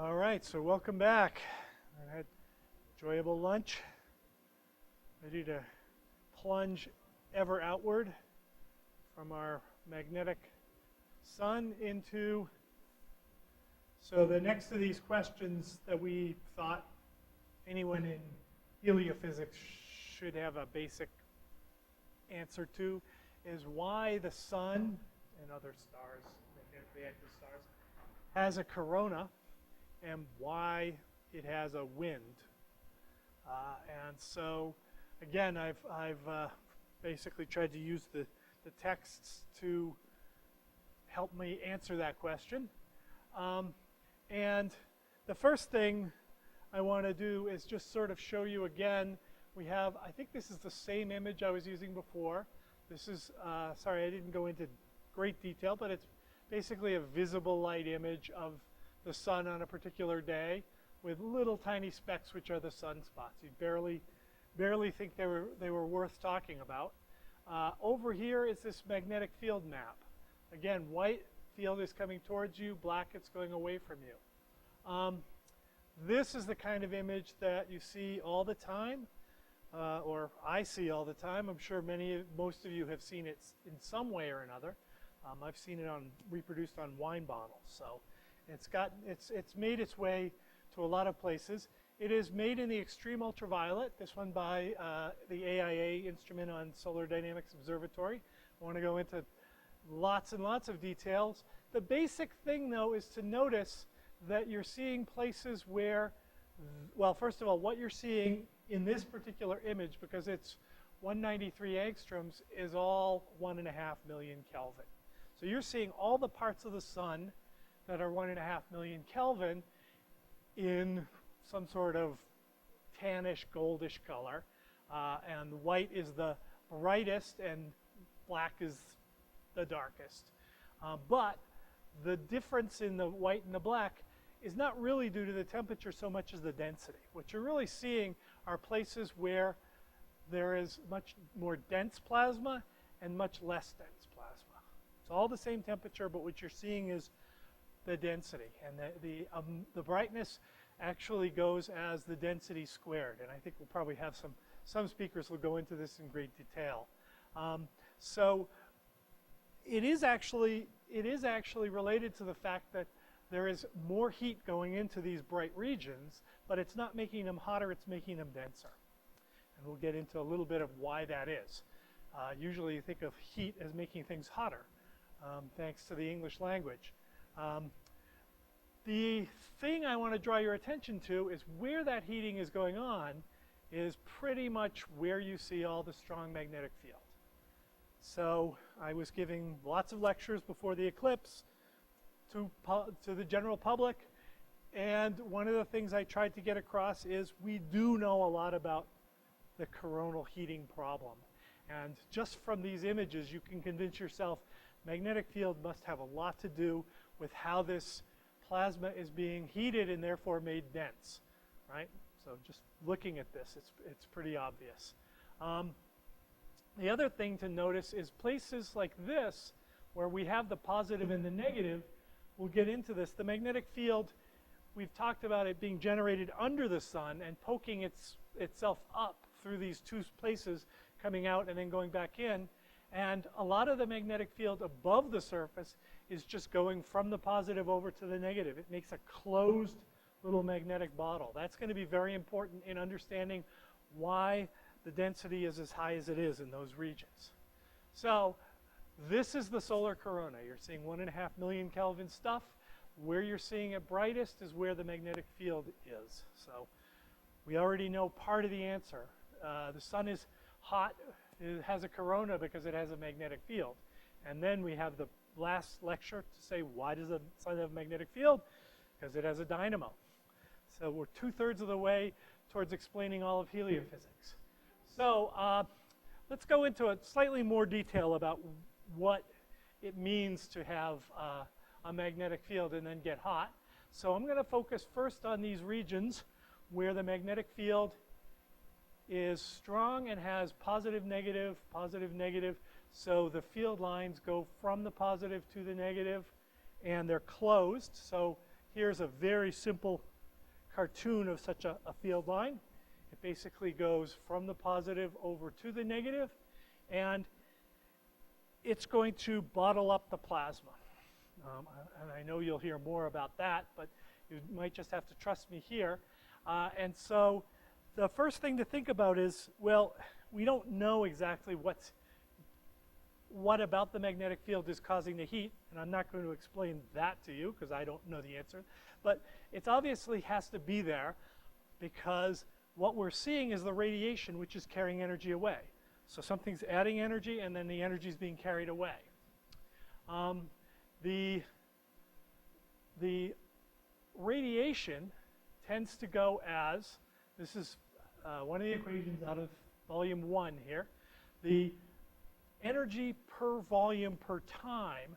All right, so welcome back. I had enjoyable lunch. Ready to plunge ever outward from our magnetic sun into. So the next of these questions that we thought anyone in heliophysics should have a basic answer to is why the sun and other stars, magnetically active stars, has a corona and why it has a wind. And so, again, I've basically tried to use the texts to help me answer that question. And the first thing I want to do is just sort of show you again. We have, I think this is the same image I was using before. This is, sorry, I didn't go into great detail, but it's basically a visible light image of the sun on a particular day with little tiny specks, which are the sunspots. You barely think they were worth talking about. Over here is this magnetic field map. Again, white field is coming towards you, black it's going away from you. This is the kind of image that you see all the time, or I see all the time. I'm sure most of you have seen it in some way or another. I've seen it reproduced on wine bottles. So it's made its way to a lot of places. It is made in the extreme ultraviolet, this one by the AIA instrument on Solar Dynamics Observatory. I want to go into lots and lots of details. The basic thing, though, is to notice that you're seeing places where, well, first of all, what you're seeing in this particular image, because it's 193 angstroms, is all 1.5 million Kelvin. So you're seeing all the parts of the sun that are 1.5 million Kelvin in some sort of tannish, goldish color. And white is the brightest and black is the darkest. But the difference in the white and the black is not really due to the temperature so much as the density. What you're really seeing are places where there is much more dense plasma and much less dense plasma. It's all the same temperature, but what you're seeing is the density. And the brightness actually goes as the density squared. And I think we'll probably have some speakers will go into this in great detail. So it is actually related to the fact that there is more heat going into these bright regions, but it's not making them hotter, it's making them denser. And we'll get into a little bit of why that is. Usually you think of heat as making things hotter, thanks to the English language. The thing I want to draw your attention to is where that heating is going on is pretty much where you see all the strong magnetic field. So I was giving lots of lectures before the eclipse to the general public, and one of the things I tried to get across is we do know a lot about the coronal heating problem. And just from these images, you can convince yourself magnetic field must have a lot to do with how this plasma is being heated and therefore made dense, right? So just looking at this, it's pretty obvious. The other thing to notice is places like this, where we have the positive and the negative. We'll get into this. The magnetic field, we've talked about it being generated under the sun and poking itself up through these two places, coming out and then going back in. And a lot of the magnetic field above the surface is just going from the positive over to the negative. It makes a closed little magnetic bottle. That's going to be very important in understanding why the density is as high as it is in those regions. So this is the solar corona. You're seeing 1.5 million Kelvin stuff. Where you're seeing it brightest is where the magnetic field is. So we already know part of the answer. The sun is hot. It has a corona because it has a magnetic field. And then we have the last lecture to say, why does the sun have a magnetic field? Because it has a dynamo. So we're 2/3 of the way towards explaining all of heliophysics. So let's go into a slightly more detail about what it means to have a magnetic field and then get hot. So I'm going to focus first on these regions where the magnetic field is strong and has positive, negative, positive, negative. So the field lines go from the positive to the negative, and they're closed. So here's a very simple cartoon of such a field line. It basically goes from the positive over to the negative, and it's going to bottle up the plasma. And I know you'll hear more about that, but you might just have to trust me here. And so the first thing to think about is, well, we don't know exactly what about the magnetic field is causing the heat, and I'm not going to explain that to you because I don't know the answer. But it obviously has to be there because what we're seeing is the radiation which is carrying energy away. So something's adding energy and then the energy is being carried away. The radiation tends to go as, this is one of the equations out of volume 1 here. The energy per volume per time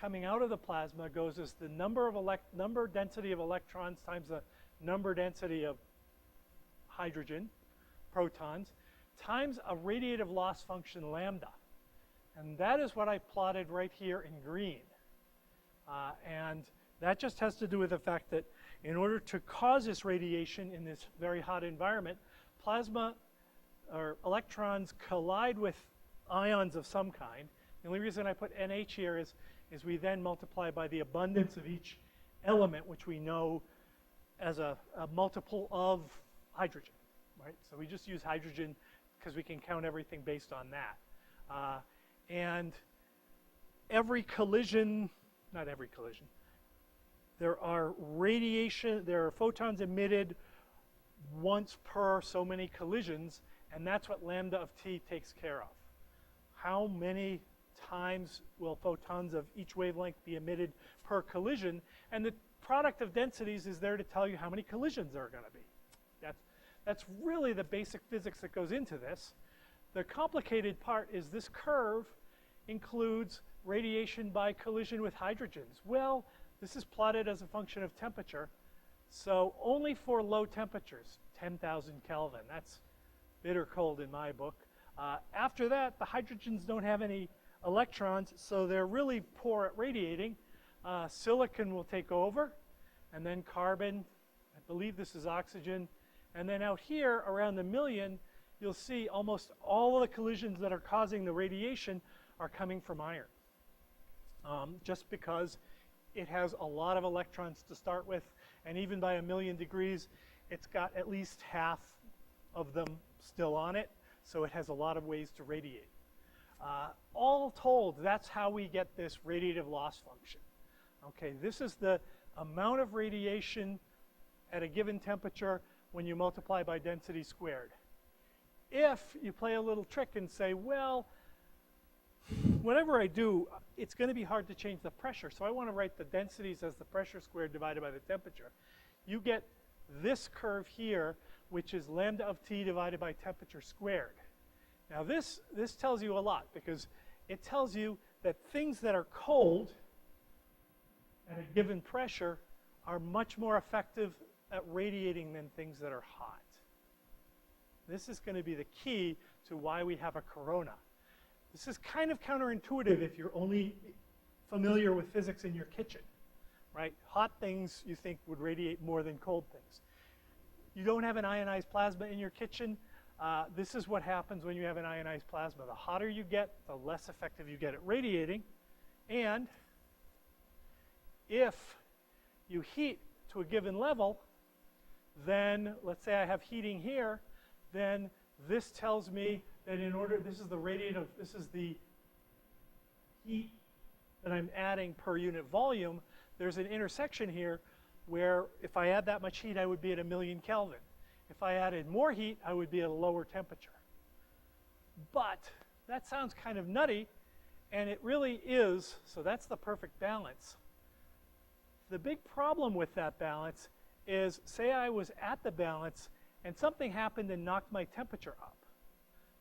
coming out of the plasma goes as the number density of electrons times the number density of hydrogen, protons, times a radiative loss function lambda. And that is what I plotted right here in green. And that just has to do with the fact that in order to cause this radiation in this very hot environment, plasma or electrons collide with ions of some kind. The only reason I put NH here is we then multiply by the abundance of each element, which we know as a multiple of hydrogen, right? So we just use hydrogen because we can count everything based on that. And every collision, not every collision, there are photons emitted once per so many collisions, and that's what lambda of t takes care of. How many times will photons of each wavelength be emitted per collision? And the product of densities is there to tell you how many collisions there are going to be. That's really the basic physics that goes into this. The complicated part is this curve includes radiation by collision with hydrogens. Well, this is plotted as a function of temperature. So only for low temperatures, 10,000 Kelvin. That's bitter cold in my book. After that, the hydrogens don't have any electrons, so they're really poor at radiating. Silicon will take over, and then carbon. I believe this is oxygen. And then out here, around the million, you'll see almost all of the collisions that are causing the radiation are coming from iron. Just because it has a lot of electrons to start with, and even by 1,000,000 degrees, it's got at least half of them still on it, so it has a lot of ways to radiate. All told, that's how we get this radiative loss function. Okay, this is the amount of radiation at a given temperature when you multiply by density squared. If you play a little trick and say, well, whatever I do, it's going to be hard to change the pressure, so I want to write the densities as the pressure squared divided by the temperature. You get this curve here, which is lambda of t divided by temperature squared. Now this tells you a lot, because it tells you that things that are cold at a given pressure are much more effective at radiating than things that are hot. This is going to be the key to why we have a corona. This is kind of counterintuitive if you're only familiar with physics in your kitchen, right? Hot things you think would radiate more than cold things. You don't have an ionized plasma in your kitchen. This is what happens when you have an ionized plasma. The hotter you get, the less effective you get at radiating. And if you heat to a given level, then let's say I have heating here, then this tells me that this is the heat that I'm adding per unit volume. There's an intersection here where if I add that much heat, I would be at 1,000,000 Kelvin. If I added more heat, I would be at a lower temperature. But that sounds kind of nutty, and it really is, so that's the perfect balance. The big problem with that balance is, say I was at the balance and something happened and knocked my temperature up.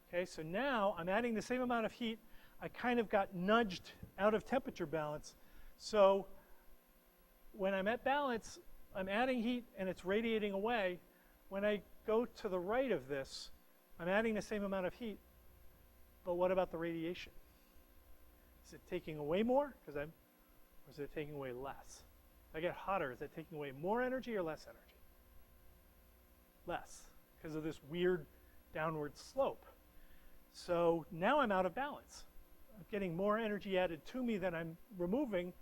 Okay, so now I'm adding the same amount of heat. I kind of got nudged out of temperature balance. So when I'm at balance, I'm adding heat and it's radiating away. When I go to the right of this, I'm adding the same amount of heat, but what about the radiation? Is it taking away more? Or is it taking away less? If I get hotter, is that taking away more energy or less energy? Less, because of this weird downward slope. So now I'm out of balance. I'm getting more energy added to me than I'm removing,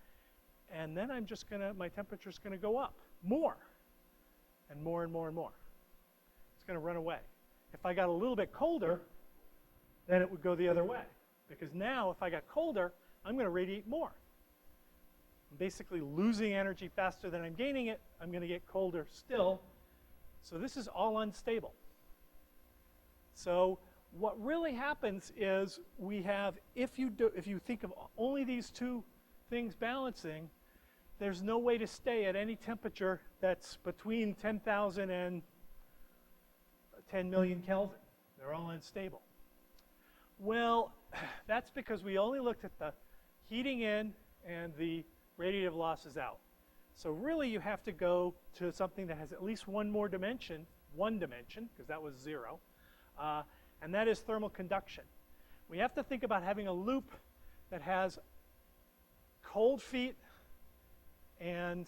and then I'm just gonna, my temperature's gonna go up more, and more and more and more. It's gonna run away. If I got a little bit colder, then it would go the other way. Because now, if I got colder, I'm gonna radiate more. I'm basically losing energy faster than I'm gaining it. I'm gonna get colder still. So this is all unstable. So what really happens is we have, if you think of only these two things balancing, there's no way to stay at any temperature that's between 10,000 and 10 million Kelvin. They're all unstable. Well, that's because we only looked at the heating in and the radiative losses out. So really you have to go to something that has at least one dimension, because that was 0, and that is thermal conduction. We have to think about having a loop that has cold feet and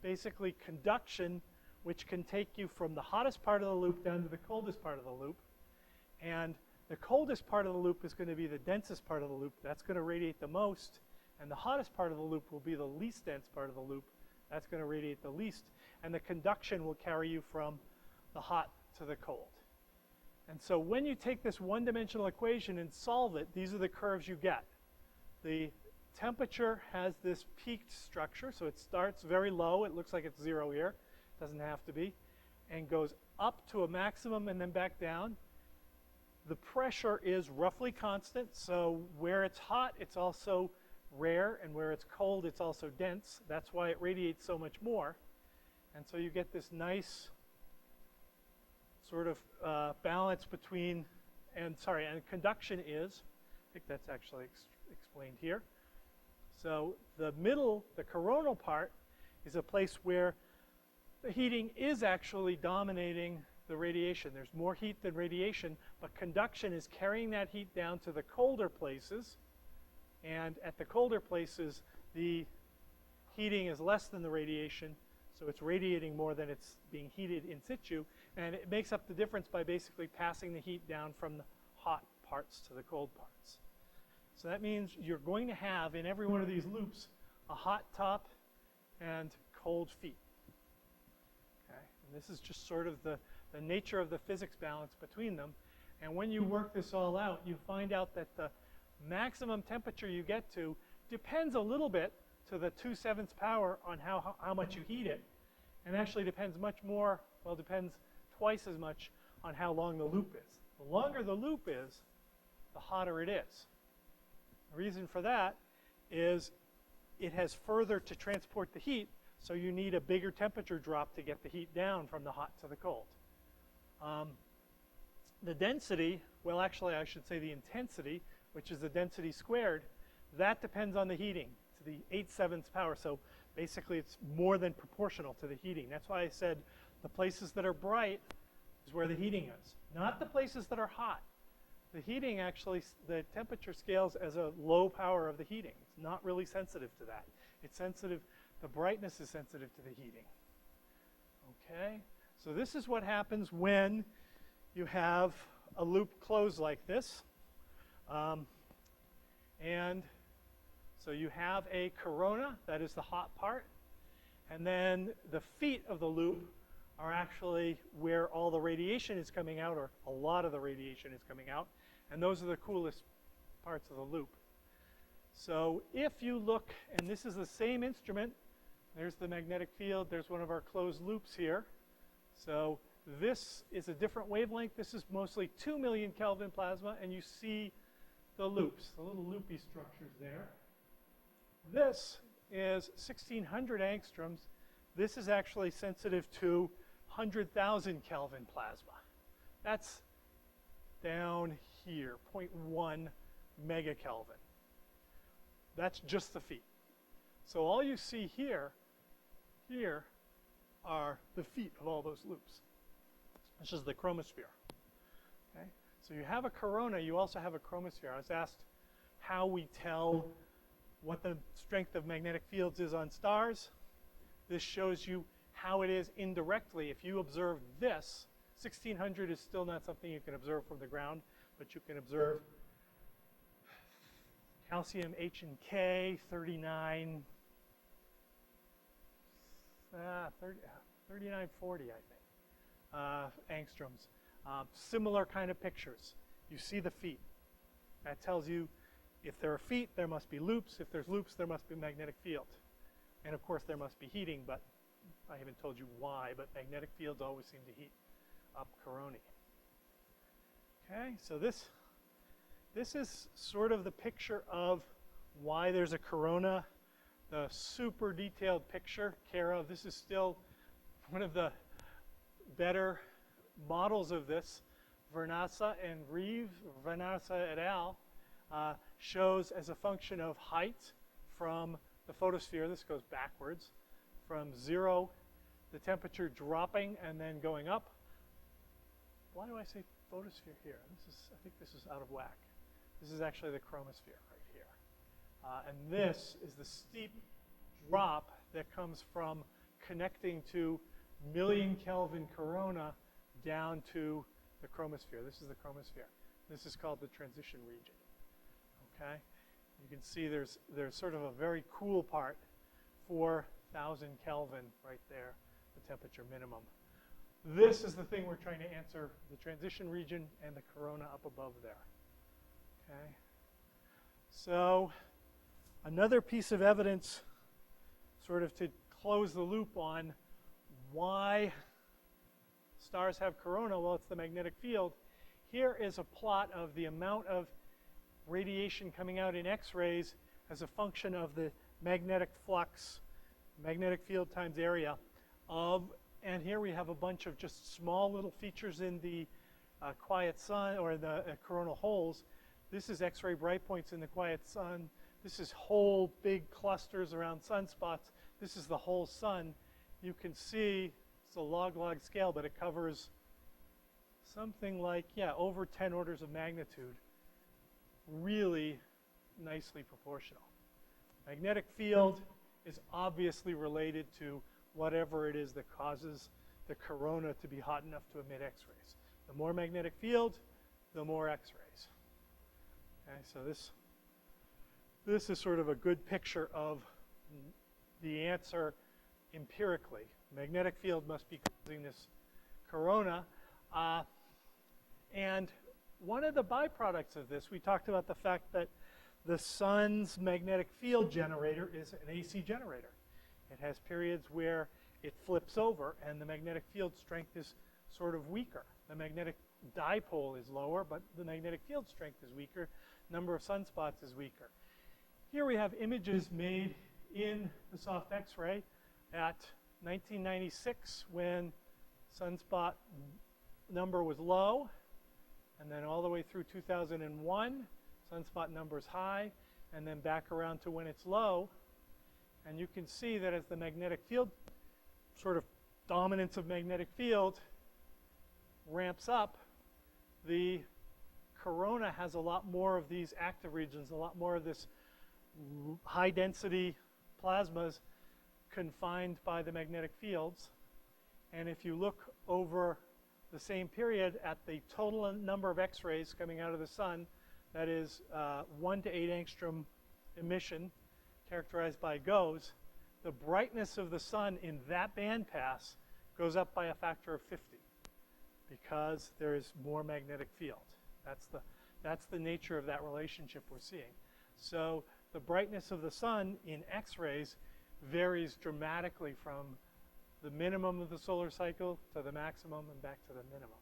basically conduction, which can take you from the hottest part of the loop down to the coldest part of the loop. And the coldest part of the loop is going to be the densest part of the loop. That's going to radiate the most. And the hottest part of the loop will be the least dense part of the loop. That's going to radiate the least. And the conduction will carry you from the hot to the cold. And so when you take this one-dimensional equation and solve it, these are the curves you get. The temperature has this peaked structure, so it starts very low. It looks like it's 0 here. It doesn't have to be. And goes up to a maximum and then back down. The pressure is roughly constant, so where it's hot, it's also rare, and where it's cold, it's also dense. That's why it radiates so much more. And so you get this nice sort of balance between, and conduction is, I think that's actually explained here. So the middle, the coronal part, is a place where the heating is actually dominating the radiation. There's more heat than radiation, but conduction is carrying that heat down to the colder places. And at the colder places, the heating is less than the radiation, so it's radiating more than it's being heated in situ. And it makes up the difference by basically passing the heat down from the hot parts to the cold parts. So that means you're going to have, in every one of these loops, a hot top and cold feet. Okay? And this is just sort of the nature of the physics balance between them. And when you work this all out, you find out that the maximum temperature you get to depends a little bit to the 2/7 power on how much you heat it. And actually depends much more, well, depends twice as much on how long the loop is. The longer the loop is, the hotter it is. The reason for that is it has further to transport the heat, so you need a bigger temperature drop to get the heat down from the hot to the cold. The density, well, actually I should say the intensity, which is the density squared, that depends on the heating to the 8/7 power. So basically it's more than proportional to the heating. That's why I said the places that are bright is where the heating is, not the places that are hot. The heating actually, the temperature scales as a low power of the heating. It's not really sensitive to that. It's sensitive, the brightness is sensitive to the heating. Okay, so this is what happens when you have a loop closed like this. And so you have a corona, that is the hot part, and then the feet of the loop are actually where all the radiation is coming out, or a lot of the radiation is coming out, and those are the coolest parts of the loop. So if you look, and this is the same instrument, there's the magnetic field, there's one of our closed loops here. So this is a different wavelength. This is mostly 2 million Kelvin plasma, and you see the loops, the little loopy structures there. This is 1600 angstroms. This is actually sensitive to 100,000 Kelvin plasma. That's down here, 0.1 megakelvin. That's just the feet. So all you see here are the feet of all those loops. This is the chromosphere. Okay? So you have a corona, you also have a chromosphere. I was asked how we tell what the strength of magnetic fields is on stars. This shows you how it is indirectly. If you observe this, 1600 is still not something you can observe from the ground, but you can observe calcium H and K, 39, 3940, I think, angstroms. Similar kind of pictures. You see the feet. That tells you if there are feet, there must be loops. If there's loops, there must be magnetic field. And of course, there must be heating, but I haven't told you why, but magnetic fields always seem to heat up coronae. Okay, so this is sort of the picture of why there's a corona. The super detailed picture, Kara, this is still one of the better models of this. Vernassa and Reeve, Vernassa et al., shows as a function of height from the photosphere, this goes backwards, from 0, the temperature dropping and then going up. Why do I say photosphere here? I think this is out of whack. This is actually the chromosphere right here. And this is the steep drop that comes from connecting to million Kelvin corona down to the chromosphere. This is the chromosphere. This is called the transition region. Okay? You can see there's sort of a very cool part, 4,000 Kelvin right there, the temperature minimum. This is the thing we're trying to answer, the transition region and the corona up above there. Okay? So another piece of evidence sort of to close the loop on why stars have corona. Well, it's the magnetic field. Here is a plot of the amount of radiation coming out in X-rays as a function of the magnetic flux, magnetic field times area of, and here we have a bunch of just small little features in the quiet sun or the coronal holes. This is X-ray bright points in the quiet sun. This is whole big clusters around sunspots. This is the whole sun. You can see it's a log-log scale, but it covers something like, yeah, over 10 orders of magnitude. Really nicely proportional. Magnetic field is obviously related to whatever it is that causes the corona to be hot enough to emit X-rays. The more magnetic field, the more X-rays. Okay, so this is sort of a good picture of the answer empirically. Magnetic field must be causing this corona. And one of the byproducts of this, we talked about the fact that the sun's magnetic field generator is an AC generator. It has periods where it flips over and the magnetic field strength is sort of weaker. The magnetic dipole is lower, but the magnetic field strength is weaker. Number of sunspots is weaker. Here we have images made in the soft X-ray at 1996 when sunspot number was low, and then all the way through 2001, sunspot number is high, and then back around to when it's low. And you can see that as the magnetic field, sort of dominance of magnetic field ramps up, the corona has a lot more of these active regions, a lot more of this high density plasmas confined by the magnetic fields. And if you look over the same period at the total number of X-rays coming out of the sun, that is 1 to 8 angstrom emission, characterized by GOES, the brightness of the sun in that bandpass goes up by a factor of 50 because there is more magnetic field. That's the nature of that relationship we're seeing. So the brightness of the sun in X-rays varies dramatically from the minimum of the solar cycle to the maximum and back to the minimum.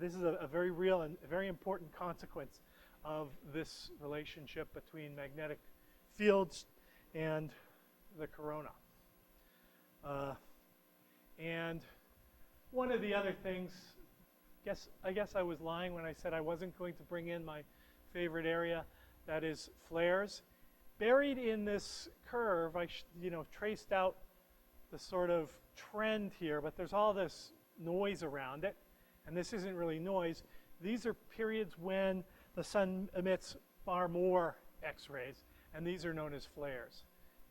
This is a very real and very important consequence of this relationship between magnetic fields and the corona. And one of the other things, I guess I was lying when I said I wasn't going to bring in my favorite area, that is flares. Buried in this curve, I traced out the sort of trend here, but there's all this noise around it, and this isn't really noise. These are periods when the sun emits far more X-rays, and these are known as flares.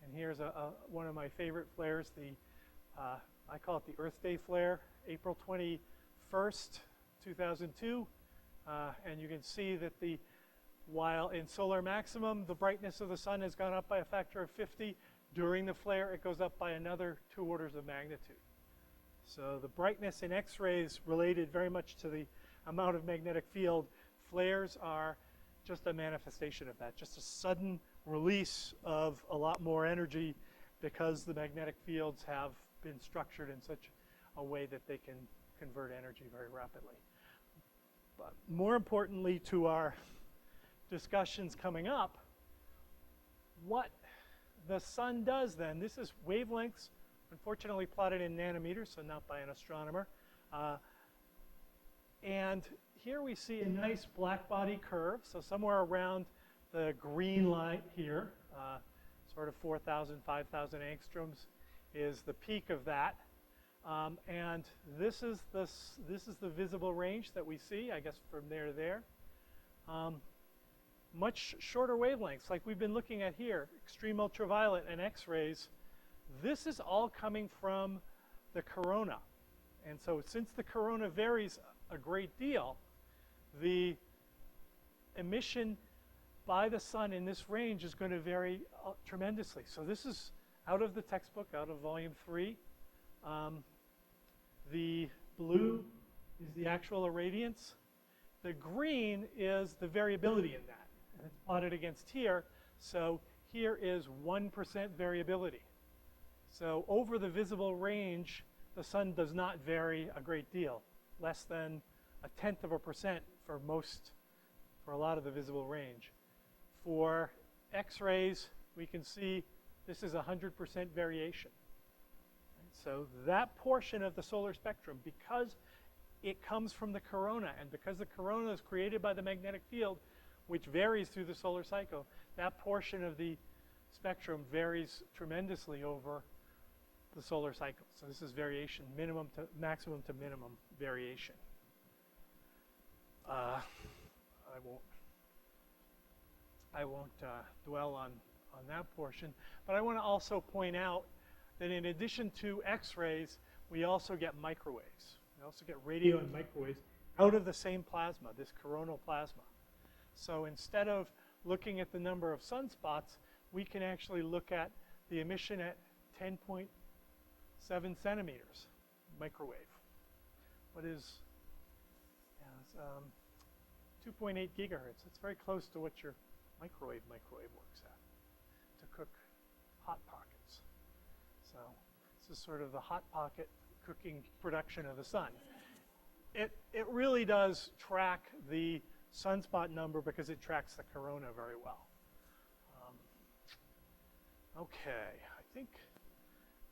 And here's one of my favorite flares, I call it the Earth Day flare, April 21st, 2002. And you can see that while in solar maximum, the brightness of the sun has gone up by a factor of 50, during the flare, it goes up by another 2 orders of magnitude. So the brightness in X-rays related very much to the amount of magnetic field. Flares are just a manifestation of that, just a sudden release of a lot more energy because the magnetic fields have been structured in such a way that they can convert energy very rapidly. But more importantly to our discussions coming up, what the sun does then, this is wavelengths, unfortunately plotted in nanometers, so not by an astronomer. And here we see a nice black body curve, so somewhere around the green line here, sort of 4,000, 5,000 angstroms is the peak of that. And this is the visible range that we see, I guess from there to there. Much shorter wavelengths, like we've been looking at here, extreme ultraviolet and X-rays. This is all coming from the corona. And so since the corona varies a great deal, the emission by the sun in this range is going to vary tremendously. So this is out of the textbook, out of volume 3. The blue is the actual irradiance. The green is the variability in that. And it's plotted against here. So here is 1% variability. So over the visible range, the sun does not vary a great deal, less than 0.1% for a lot of the visible range. For X-rays, we can see this is 100% variation. So that portion of the solar spectrum, because it comes from the corona, and because the corona is created by the magnetic field, which varies through the solar cycle, that portion of the spectrum varies tremendously over the solar cycle. So this is variation, maximum to minimum variation. I won't dwell on that portion, but I want to also point out that in addition to X-rays, we also get microwaves. We also get radio and microwaves out of the same plasma, this coronal plasma. So instead of looking at the number of sunspots, we can actually look at the emission at 10.7 centimeters microwave. What is 2.8 gigahertz? It's very close to what your microwave works at to cook hot pockets. So this is sort of the hot pocket cooking production of the sun. It really does track the sunspot number because it tracks the corona very well. Okay, I think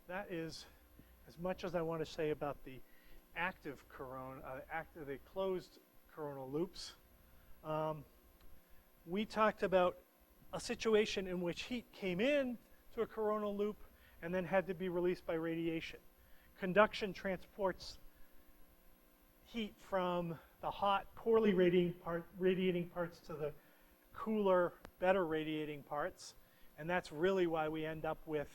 that is as much as I want to say about the active corona, the closed coronal loops. We talked about a situation in which heat came in to a coronal loop and then had to be released by radiation. Conduction transports heat from the hot, poorly radiating parts to the cooler, better radiating parts. And that's really why we end up with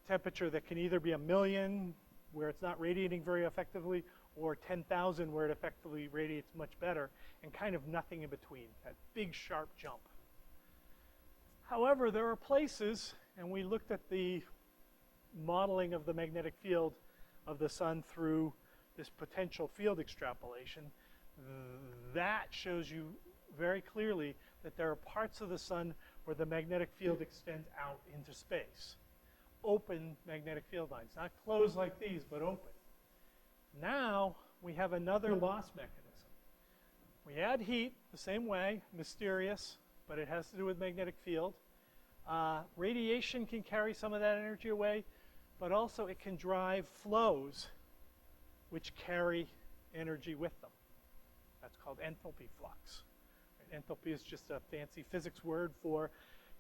temperature that can either be 1,000,000, where it's not radiating very effectively, or 10,000, where it effectively radiates much better, and kind of nothing in between, that big sharp jump. However, there are places, and we looked at the modeling of the magnetic field of the sun through this potential field extrapolation, that shows you very clearly that there are parts of the sun where the magnetic field extends out into space. Open magnetic field lines, not closed like these, but open. Now we have another loss mechanism. We add heat the same way, mysterious, but it has to do with magnetic field. Radiation can carry some of that energy away, but also it can drive flows which carry energy with them. That's called enthalpy flux. Enthalpy is just a fancy physics word for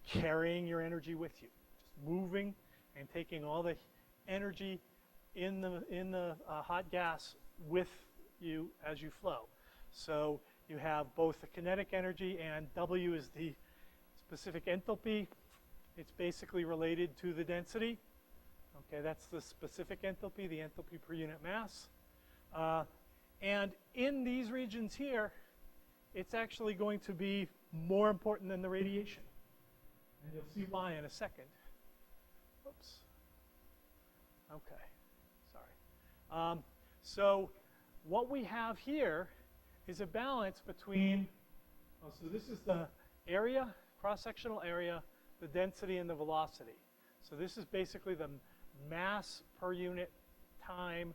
carrying your energy with you, just moving and taking all the energy in the hot gas with you as you flow. So you have both the kinetic energy, and W is the specific enthalpy, it's basically related to the density. Okay, that's the specific enthalpy, the enthalpy per unit mass. And in these regions here, it's actually going to be more important than the radiation. And you'll see why in a second. Whoops. Okay, sorry. So what we have here is a balance between, so this is the area, cross-sectional area, the density, and the velocity. So this is basically the mass per unit time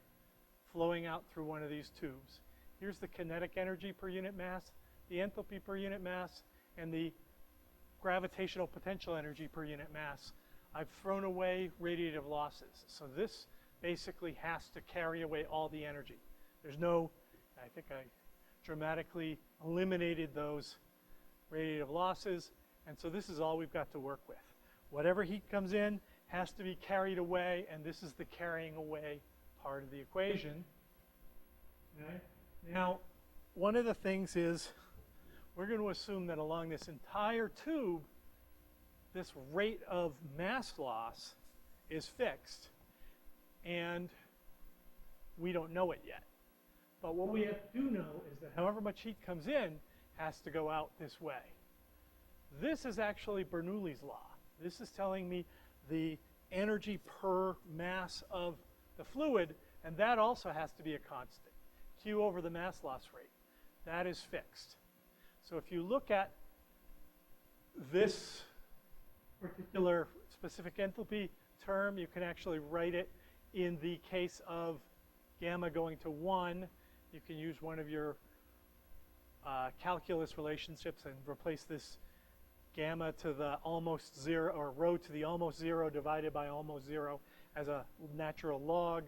flowing out through one of these tubes. Here's the kinetic energy per unit mass, the enthalpy per unit mass, and the gravitational potential energy per unit mass. I've thrown away radiative losses. So this basically has to carry away all the energy. There's no, I think I dramatically eliminated those radiative losses, and so this is all we've got to work with. Whatever heat comes in has to be carried away, and this is the carrying away part of the equation. Okay? Now, one of the things is we're going to assume that along this entire tube, this rate of mass loss is fixed, and we don't know it yet. But what we do know is that however much heat comes in has to go out this way. This is actually Bernoulli's law. This is telling me the energy per mass of the fluid, and that also has to be a constant. Q over the mass loss rate. That is fixed. So if you look at this particular specific enthalpy term, you can actually write it in the case of gamma going to 1. You can use one of your calculus relationships and replace this gamma to the almost 0, or rho to the almost 0 divided by almost 0 as a natural log.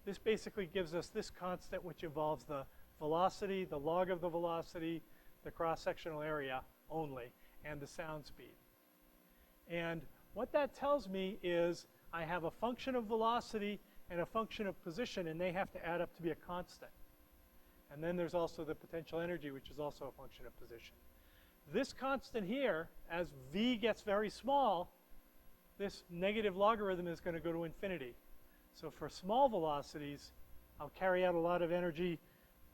This basically gives us this constant, which involves the velocity, the log of the velocity, the cross-sectional area only, and the sound speed. And what that tells me is I have a function of velocity and a function of position, and they have to add up to be a constant. And then there's also the potential energy, which is also a function of position. This constant here, as v gets very small, this negative logarithm is going to go to infinity. So for small velocities, I'll carry out a lot of energy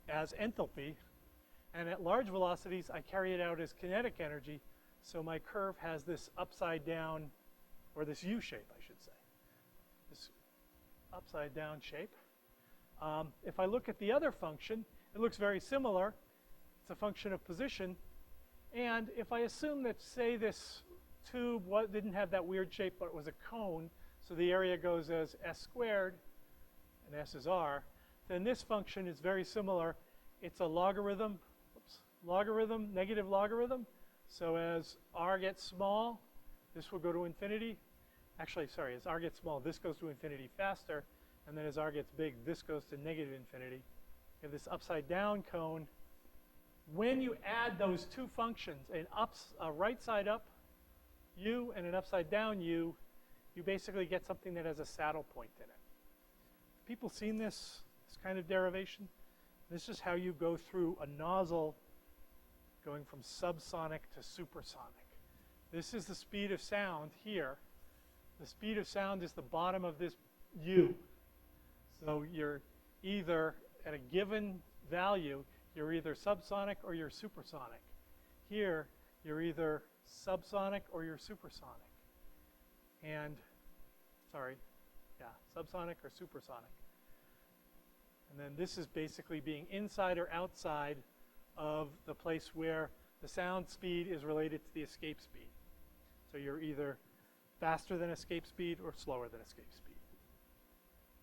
as enthalpy. And at large velocities, I carry it out as kinetic energy. So my curve has this upside down, or this U shape, I should say. This upside down shape. If I look at the other function, it looks very similar. It's a function of position. And if I assume that, say, this tube didn't have that weird shape, but it was a cone, so the area goes as s squared, and s is r, then this function is very similar. It's a logarithm, negative logarithm. So as r gets small, this will go to infinity. Actually, sorry, as r gets small, this goes to infinity faster. And then as r gets big, this goes to negative infinity. You have this upside down cone. When you add those two functions, a right side up u and an upside down u, you basically get something that has a saddle point in it. People seen this kind of derivation? This is how you go through a nozzle going from subsonic to supersonic. This is the speed of sound here. The speed of sound is the bottom of this u. So you're either, at a given value, you're either subsonic or you're supersonic. Here, you're either subsonic or you're supersonic. And, subsonic or supersonic. And then this is basically being inside or outside of the place where the sound speed is related to the escape speed. So you're either faster than escape speed or slower than escape speed.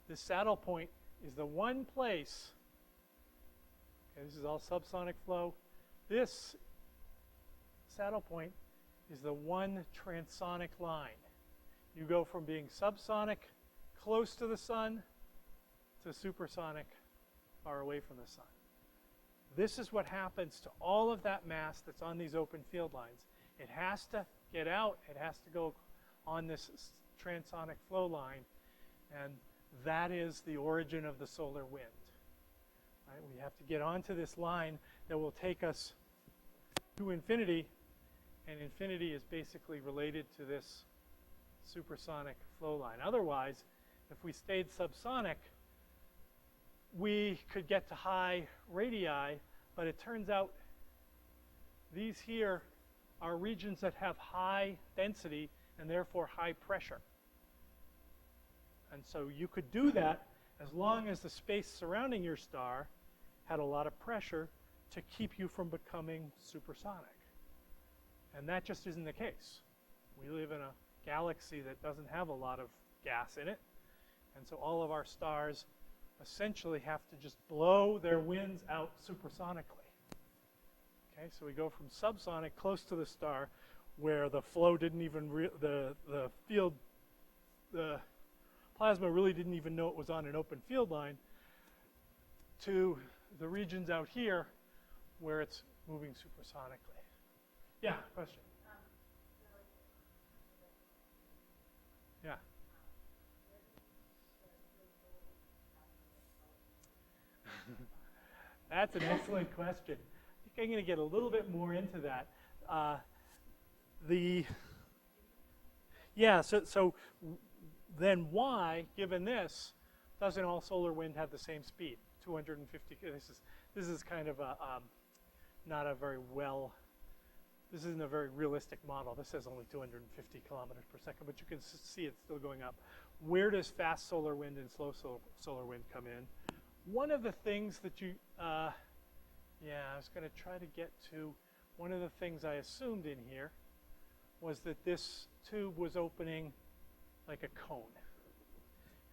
This saddle point is the one place, okay, this is all subsonic flow. This saddle point is the one transonic line. You go from being subsonic, close to the sun, to supersonic, far away from the sun. This is what happens to all of that mass that's on these open field lines. It has to get out. It has to go on this transonic flow line. And that is the origin of the solar wind. Right? We have to get onto this line that will take us to infinity. And infinity is basically related to this supersonic flow line. Otherwise, if we stayed subsonic, we could get to high radii, but it turns out these here are regions that have high density and therefore high pressure. And so you could do that as long as the space surrounding your star had a lot of pressure to keep you from becoming supersonic. And that just isn't the case. We live in a galaxy that doesn't have a lot of gas in it. And so all of our stars essentially have to just blow their winds out supersonically. Okay, so we go from subsonic close to the star where the flow didn't even, the plasma really didn't even know it was on an open field line, to the regions out here where it's moving supersonically. Yeah, question? Yeah. That's an excellent question. I think I'm going to get a little bit more into that. So then why, given this, doesn't all solar wind have the same speed? 250. This is kind of a not a very well. This isn't a very realistic model. This says only 250 kilometers per second, but you can see it's still going up. Where does fast solar wind and slow solar wind come in? One of the things that you, I was going to try to get to, one of the things I assumed in here was that this tube was opening like a cone.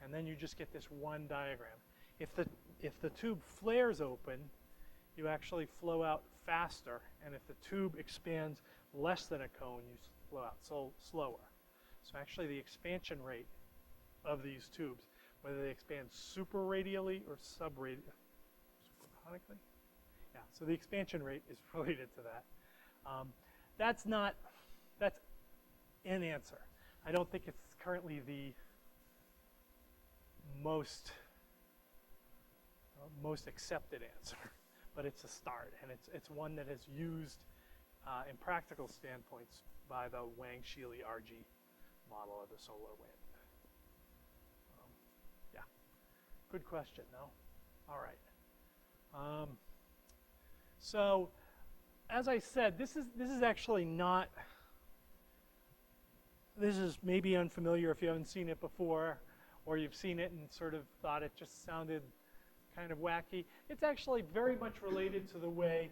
And then you just get this one diagram. If the tube flares open, you actually flow out faster, and if the tube expands less than a cone, you flow out slower. So actually the expansion rate of these tubes, whether they expand supraradially or subaradially, supersonically? Yeah, so the expansion rate is related to that. That's an answer. I don't think it's currently the most accepted answer, but it's a start, and it's one that is used in practical standpoints by the Wang-Sheely RG model of the solar wind. Yeah, good question, though. All right. So, as I said, this is actually not. This is maybe unfamiliar if you haven't seen it before, or you've seen it and sort of thought it just sounded kind of wacky. It's actually very much related to the way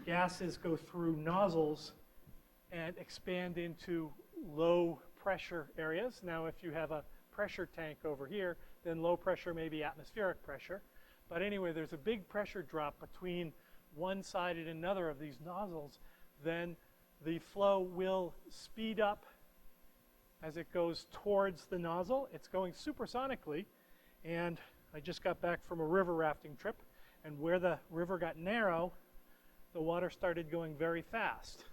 gases go through nozzles and expand into low pressure areas. Now, if you have a pressure tank over here, then low pressure may be atmospheric pressure. But anyway, there's a big pressure drop between one side and another of these nozzles. Then the flow will speed up as it goes towards the nozzle. It's going supersonically, and I just got back from a river rafting trip, and where the river got narrow, the water started going very fast.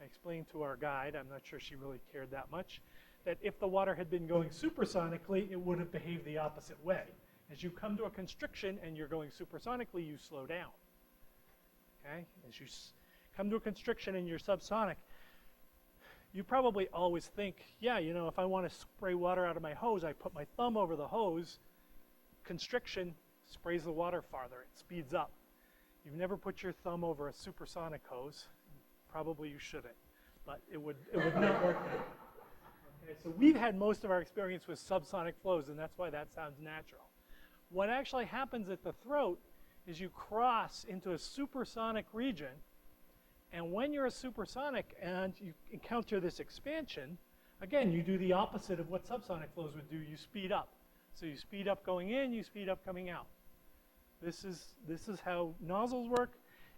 I explained to our guide, I'm not sure she really cared that much, that if the water had been going supersonically, it would have behaved the opposite way. As you come to a constriction and you're going supersonically, you slow down. Okay? As you come to a constriction and you're subsonic, you probably always think, yeah, you know, if I want to spray water out of my hose, I put my thumb over the hose. Constriction sprays the water farther. It speeds up. You've never put your thumb over a supersonic hose. Probably you shouldn't, but it would not work. Okay, so we've had most of our experience with subsonic flows, and that's why that sounds natural. What actually happens at the throat is you cross into a supersonic region, and when you're a supersonic and you encounter this expansion, again, you do the opposite of what subsonic flows would do. You speed up. So you speed up going in, you speed up coming out. This is how nozzles work,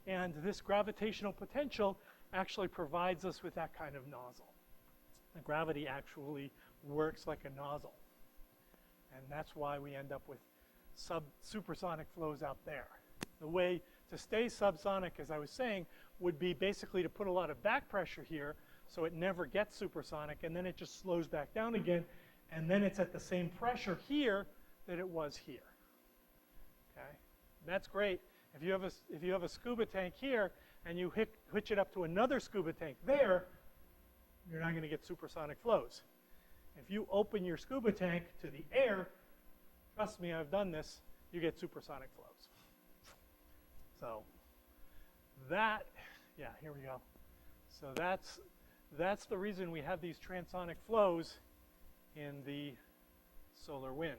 and this gravitational potential actually provides us with that kind of nozzle. The gravity actually works like a nozzle, and that's why we end up with supersonic flows out there. The way to stay subsonic, as I was saying, would be basically to put a lot of back pressure here so it never gets supersonic, and then it just slows back down again, and then it's at the same pressure here that it was here. Okay, and that's great. If you have a scuba tank here and you hitch it up to another scuba tank there, you're not going to get supersonic flows. If you open your scuba tank to the air, trust me, I've done this, you get supersonic flows. So that, yeah, here we go. So that's the reason we have these transonic flows in the solar wind.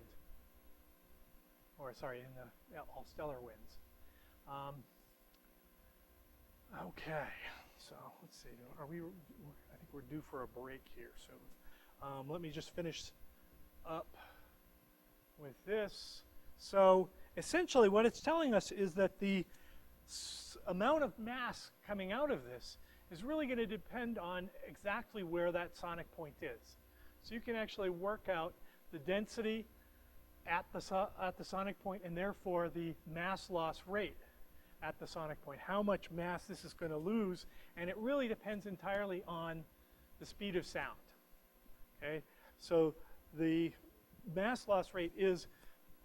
Or sorry, in the all stellar winds. Okay, so let's see. I think we're due for a break here soon. Let me just finish up with this. So essentially what it's telling us is that the amount of mass coming out of this is really going to depend on exactly where that sonic point is. So you can actually work out the density at the sonic point and therefore the mass loss rate at the sonic point, how much mass this is going to lose, and it really depends entirely on the speed of sound. Okay, so the mass loss rate is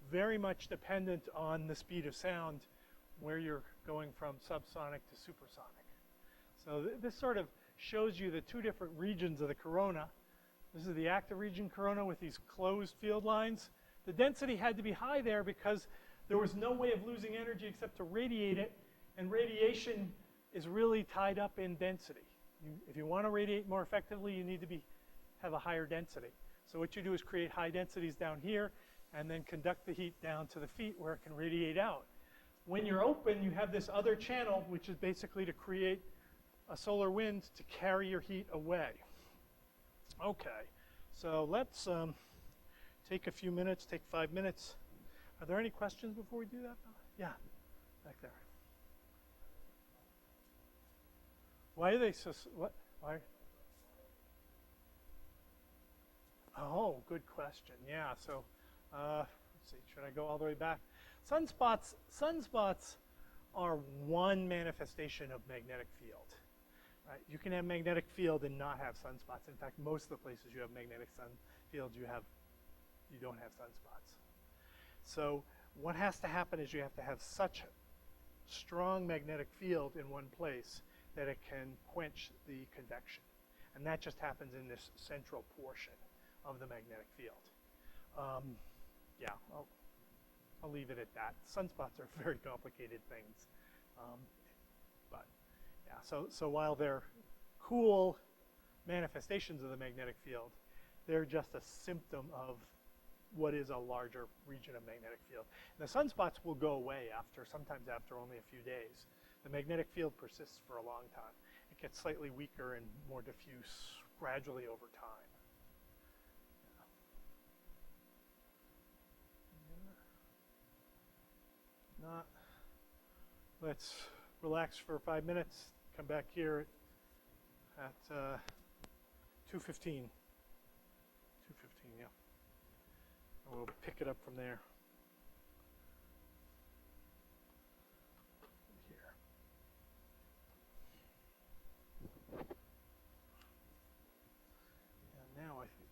very much dependent on the speed of sound where you're going from subsonic to supersonic. So this sort of shows you the two different regions of the corona. This is the active region corona with these closed field lines. The density had to be high there because there was no way of losing energy except to radiate it, and radiation is really tied up in density. If you want to radiate more effectively, you need to have a higher density. So what you do is create high densities down here and then conduct the heat down to the feet where it can radiate out. When you're open, you have this other channel, which is basically to create a solar wind to carry your heat away. Okay, so let's take a few minutes, take 5 minutes. Are there any questions before we do that? Yeah, back there. Why are they so, what, why? Oh, good question. Yeah, so let's see, should I go all the way back? Sunspots are one manifestation of magnetic field. Right? You can have magnetic field and not have sunspots. In fact, most of the places you have magnetic fields, you don't have sunspots. So what has to happen is you have to have such strong magnetic field in one place that it can quench the convection. And that just happens in this central portion of the magnetic field. Yeah, I'll leave it at that. Sunspots are very complicated things. But yeah, so while they're cool manifestations of the magnetic field, they're just a symptom of what is a larger region of magnetic field. And the sunspots will go away sometimes after only a few days. The magnetic field persists for a long time. It gets slightly weaker and more diffuse gradually over time. Let's relax for 5 minutes. Come back here at 2:15. 2:15, yeah. And we'll pick it up from there. Here. And now I think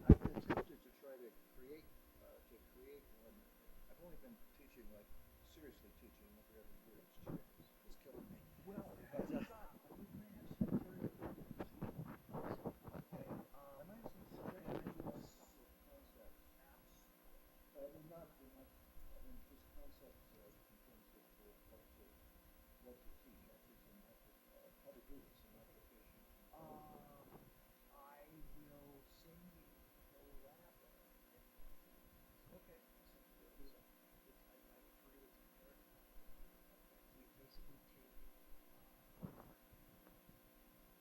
I've been tempted to try what you teach? Actually, how to do this, an application. I will send you the lab that I did. Okay. I refer to it as comparative. We basically take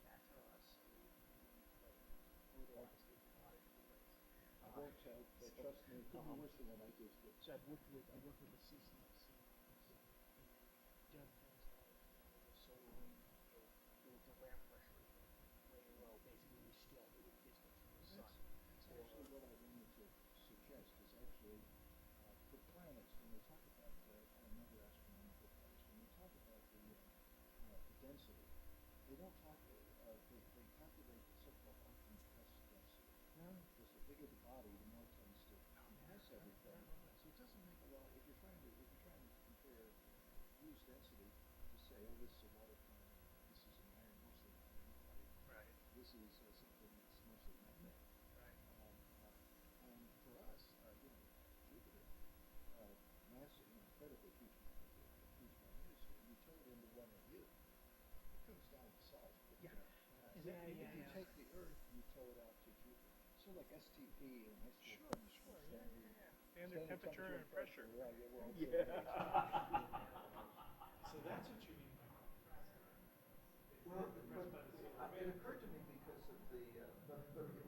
back to us a brutalized commodity rate. I won't tell, but trust me, it could be worse than what I just did. So I worked with the CCFC and done things like the solar wind, the ramp pressure way low. Basically, we scaled it with distance from the sun. That's actually what I wanted to suggest is actually for planets, when they talk about, another astronomical place, when they talk about the density, they don't talk, they calculate the so-called Arkin test density. Because the bigger the body, the more it tends to compress everything. So it doesn't make a lot, if you're trying to compare use density to say, oh, this is a water planet, this is an iron, mostly iron body. Right. This is something that's mostly magnetic. Right. And for us, Jupiter, massive, incredibly huge magnetosphere. You turn it into one of you, it comes down to size. Yeah. If you take the Earth, you tow it out to Jupiter. So like STP in high school chemistry. Standard temperature and pressure. Right, yeah, well, So that's what you mean by well, it occurred to me because of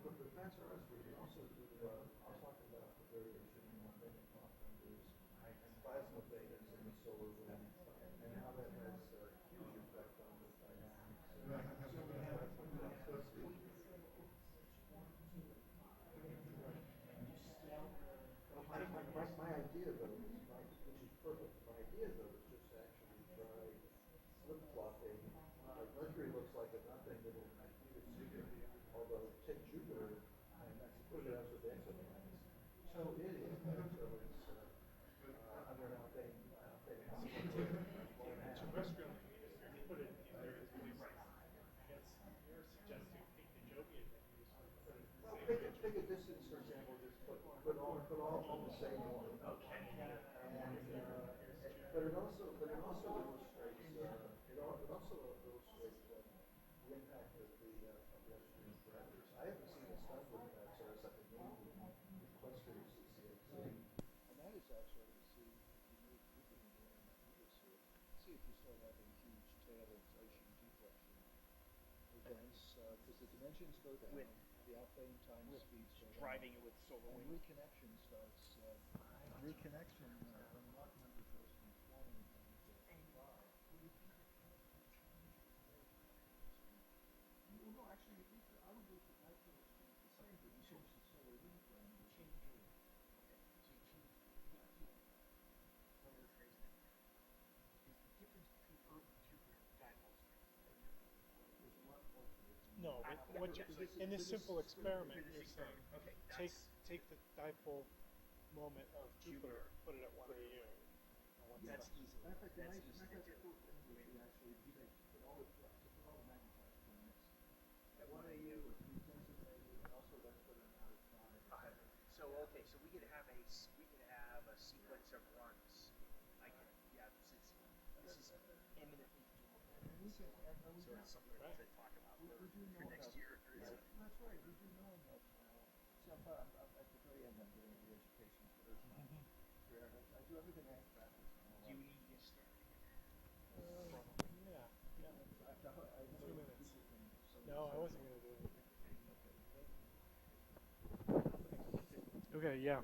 but that's our us. We also do, I'll talk about the variation in magnetic quantum is plasma betas in the solar wind and how that has a huge effect on the dynamics. My idea though is, which is perfect, my idea though is just to actually try flip-flopping. Mercury looks like a nothing little magnetosphere, although take Jupiter and put it out with exoplanets. So it is, so it's under an outdated terrestrial magnetosphere. To put it in there is really right. I guess you're suggesting take the Jovian magnetosphere and put it in the same pick a distance, for example, just put all on the same one. Okay. But it also illustrates the impact of the upstream parameters. I haven't seen a study with that, so it's like a new cluster CCXC. And that is actually to see if you move Jupiter into a magnetosphere, see if you start having huge tail inflation deflection events, because the dimensions go down, the outplane time speeds go down. Driving it with solar And wind. reconnection starts, when the Mach number goes from 20 down to 5. No, actually, I would do the dipole exchange the same, but you change the solar wind parameter. Change your, okay, so you change, solar phase number. Is the difference between Earth and Jupiter dipoles? There's a lot more to it. No, but in this simple experiment, you're saying, Okay, take the dipole moment of Jupiter, put it at 1 AU. that's easy. Matter of fact, That's the easy nice to do. cool thing would be actually to put all the magnetized planets at 1 AU with 3 tenths of an AU, and also then put them out at 5. So okay, so we could have a sequence of runs. This is eminently doable. So it's something to talk about for next year. That's right, we do know enough now. See, I'm at the very end, I'm getting the education for this one. I do everything I have backwards. Do you need to get started? Yeah. 2 minutes. Can- No, I wasn't going to do anything. Okay. Okay, yeah.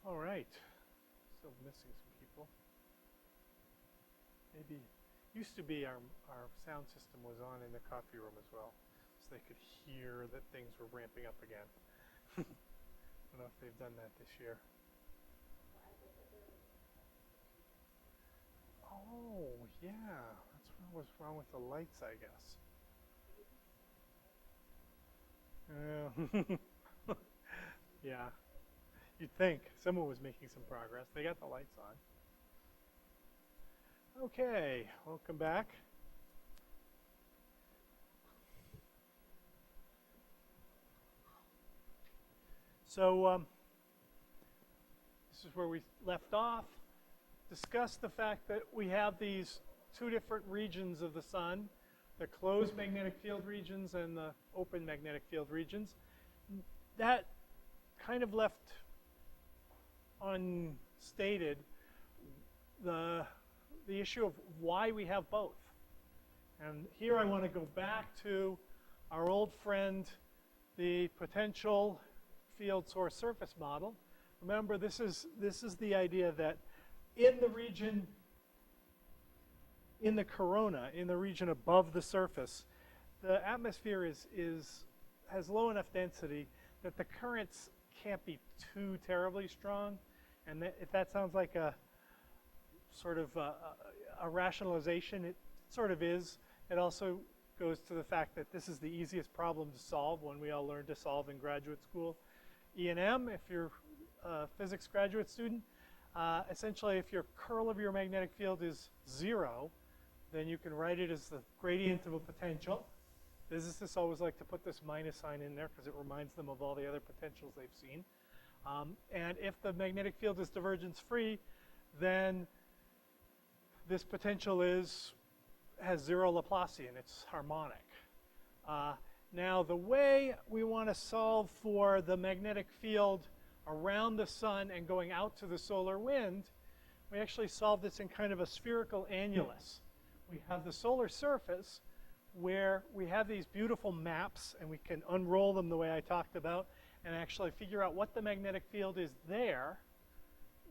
All right. Still missing some people. Maybe used to be our sound system was on in the coffee room as well, so they could hear that things were ramping up again. I don't know if they've done that this year. Oh, yeah. That's what was wrong with the lights, I guess. Yeah. You'd think someone was making some progress. They got the lights on. Okay, welcome back. So this is where we left off. Discuss the fact that we have these two different regions of the sun, the closed magnetic field regions and the open magnetic field regions. That kind of left unstated the issue of why we have both. And here I want to go back to our old friend, the potential field source surface model. Remember, this is the idea that in the region, in the corona, in the region above the surface, the atmosphere has low enough density that the currents can't be too terribly strong. And if that sounds like a sort of a rationalization, it sort of is. It also goes to the fact that this is the easiest problem to solve, one we all learned to solve in graduate school. E&M, if you're a physics graduate student, essentially if your curl of your magnetic field is 0, then you can write it as the gradient of a potential. Physicists always like to put this minus sign in there because it reminds them of all the other potentials they've seen. And if the magnetic field is divergence free, then this potential has 0 Laplacian. It's harmonic. Now, the way we want to solve for the magnetic field around the sun and going out to the solar wind, we actually solve this in kind of a spherical annulus. We have the solar surface where we have these beautiful maps, and we can unroll them the way I talked about and actually figure out what the magnetic field is there.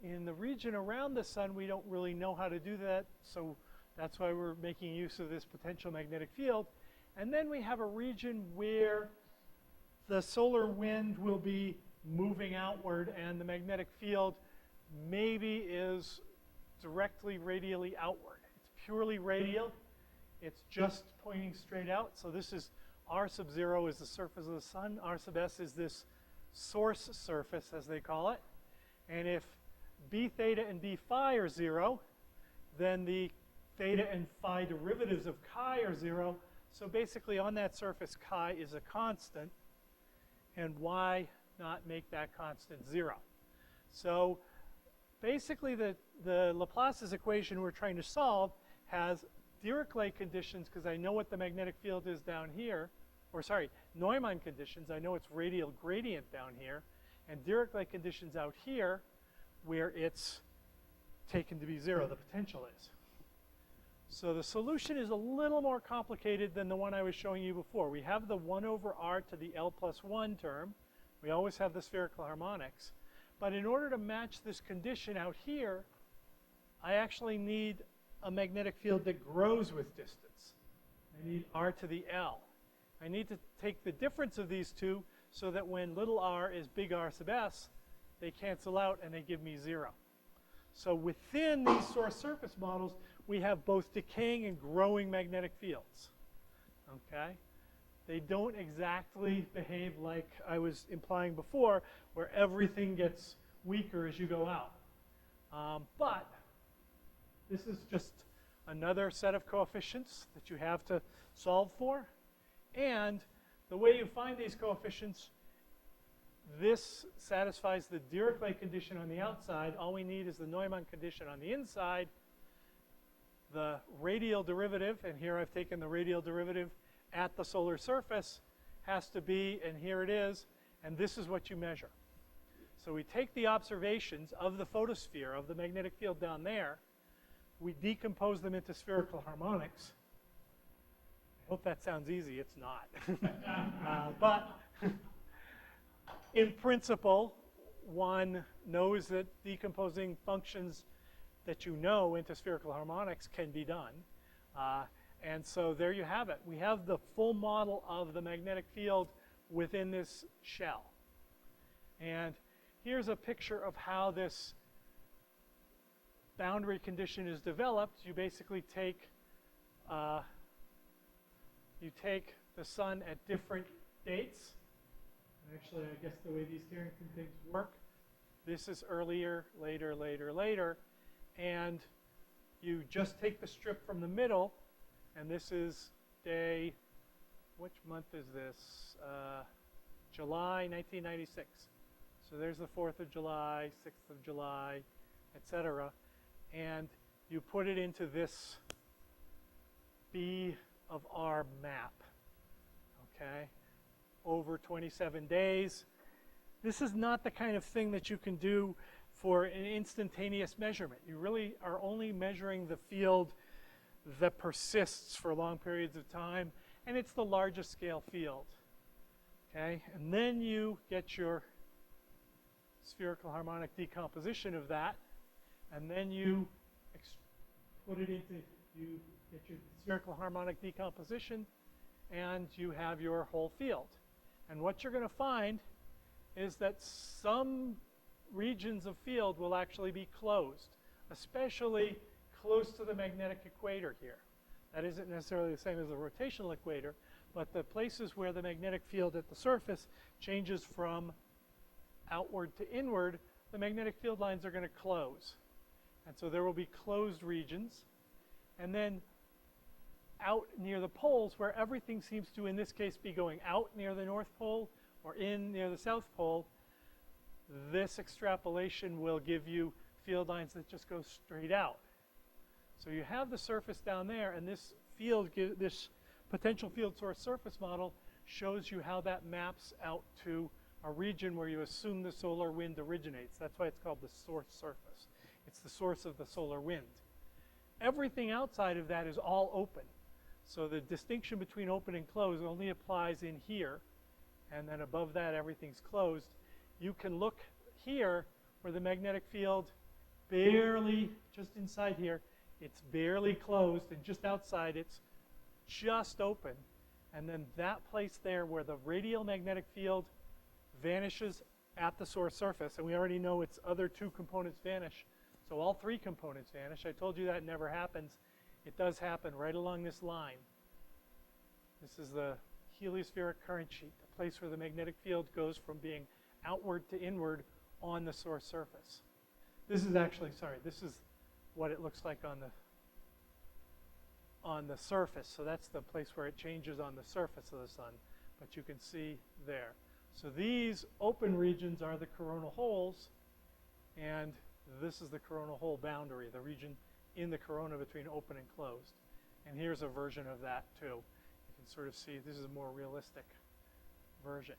In the region around the sun, we don't really know how to do that, so that's why we're making use of this potential magnetic field. And then we have a region where the solar wind will be moving outward, and the magnetic field maybe is directly radially outward. It's purely radial. It's just pointing straight out. So this is R sub 0 is the surface of the sun. R sub S is this source surface, as they call it. And if B theta and B phi are 0, then the theta and phi derivatives of chi are 0. So basically on that surface, chi is a constant. And why not make that constant 0? So basically the Laplace's equation we're trying to solve has Dirichlet conditions, because I know what the magnetic field is down here, or sorry, Neumann conditions, I know it's radial gradient down here, and Dirichlet conditions out here where it's taken to be 0, the potential is. So the solution is a little more complicated than the one I was showing you before. We have the 1 over r to the L plus 1 term. We always have the spherical harmonics. But in order to match this condition out here, I actually need a magnetic field that grows with distance. I need r to the L. I need to take the difference of these two so that when little r is big R sub s, they cancel out and they give me 0. So within these source surface models, we have both decaying and growing magnetic fields. Okay? They don't exactly behave like I was implying before, where everything gets weaker as you go out. But this is just another set of coefficients that you have to solve for. And the way you find these coefficients, this satisfies the Dirichlet condition on the outside. All we need is the Neumann condition on the inside. The radial derivative, and here I've taken the radial derivative at the solar surface, has to be, and here it is, and this is what you measure. So we take the observations of the photosphere, of the magnetic field down there, we decompose them into spherical harmonics. I hope that sounds easy. It's not. But in principle, one knows that decomposing functions that you know into spherical harmonics can be done. And so there you have it. We have the full model of the magnetic field within this shell. And here's a picture of how this boundary condition is developed. You basically take the sun at different dates. Actually, I guess the way these Carrington things work, this is earlier, later, later, later. And you just take the strip from the middle, and this is day, which month is this? July 1996. So there's the 4th of July, 6th of July, etc. And you put it into this B of R map, okay, over 27 days. This is not the kind of thing that you can do for an instantaneous measurement. You really are only measuring the field that persists for long periods of time, and it's the largest scale field, okay? And then you get your spherical harmonic decomposition of that, and then you put it into, you get your spherical harmonic decomposition, and you have your whole field. And what you're going to find is that some regions of field will actually be closed, especially close to the magnetic equator here. That isn't necessarily the same as the rotational equator, but the places where the magnetic field at the surface changes from outward to inward, the magnetic field lines are going to close. And so there will be closed regions. And then out near the poles, where everything seems to, in this case, be going out near the North Pole or in near the South Pole, this extrapolation will give you field lines that just go straight out. So you have the surface down there, and this field, this potential field source surface model shows you how that maps out to a region where you assume the solar wind originates. That's why it's called the source surface. It's the source of the solar wind. Everything outside of that is all open. So the distinction between open and closed only applies in here, and then above that everything's closed. You can look here where the magnetic field barely, just inside here, it's barely closed, and just outside it's just open. And then that place there where the radial magnetic field vanishes at the source surface, and we already know its other two components vanish, so all three components vanish. I told you that never happens. It does happen right along this line. This is the heliospheric current sheet, the place where the magnetic field goes from being outward to inward on the source surface. This is actually, sorry, this is what it looks like on the surface. So that's the place where it changes on the surface of the sun, but you can see there. So these open regions are the coronal holes, and this is the coronal hole boundary, the region in the corona between open and closed. And here's a version of that too. You can sort of see this is a more realistic version.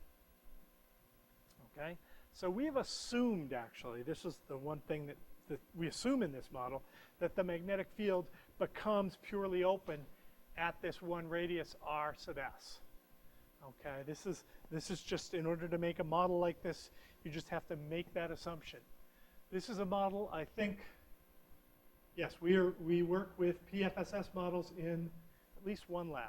Okay? So we've assumed, actually, this is the one thing that we assume in this model, that the magnetic field becomes purely open at this one radius r sub s. Okay, this is just, in order to make a model like this, you just have to make that assumption. This is a model, I think, yes, we work with PFSS models in at least one lab.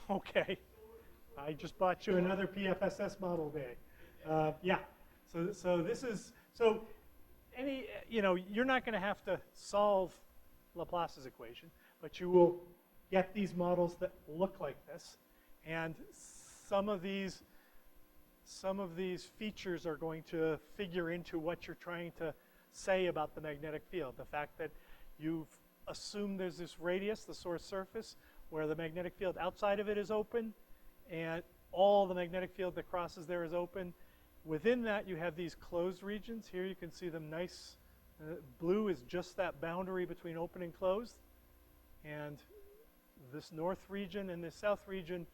Okay, I just bought you another PFSS model day. Yeah, so this is, so any, you're not going to have to solve Laplace's equation, but you will get these models that look like this, and some of these features are going to figure into what you're trying to say about the magnetic field. The fact that you've assumed there's this radius, the source surface, where the magnetic field outside of it is open, and all the magnetic field that crosses there is open. Within that, you have these closed regions. Here you can see them nice. Blue is just that boundary between open and closed. And this north region and this south region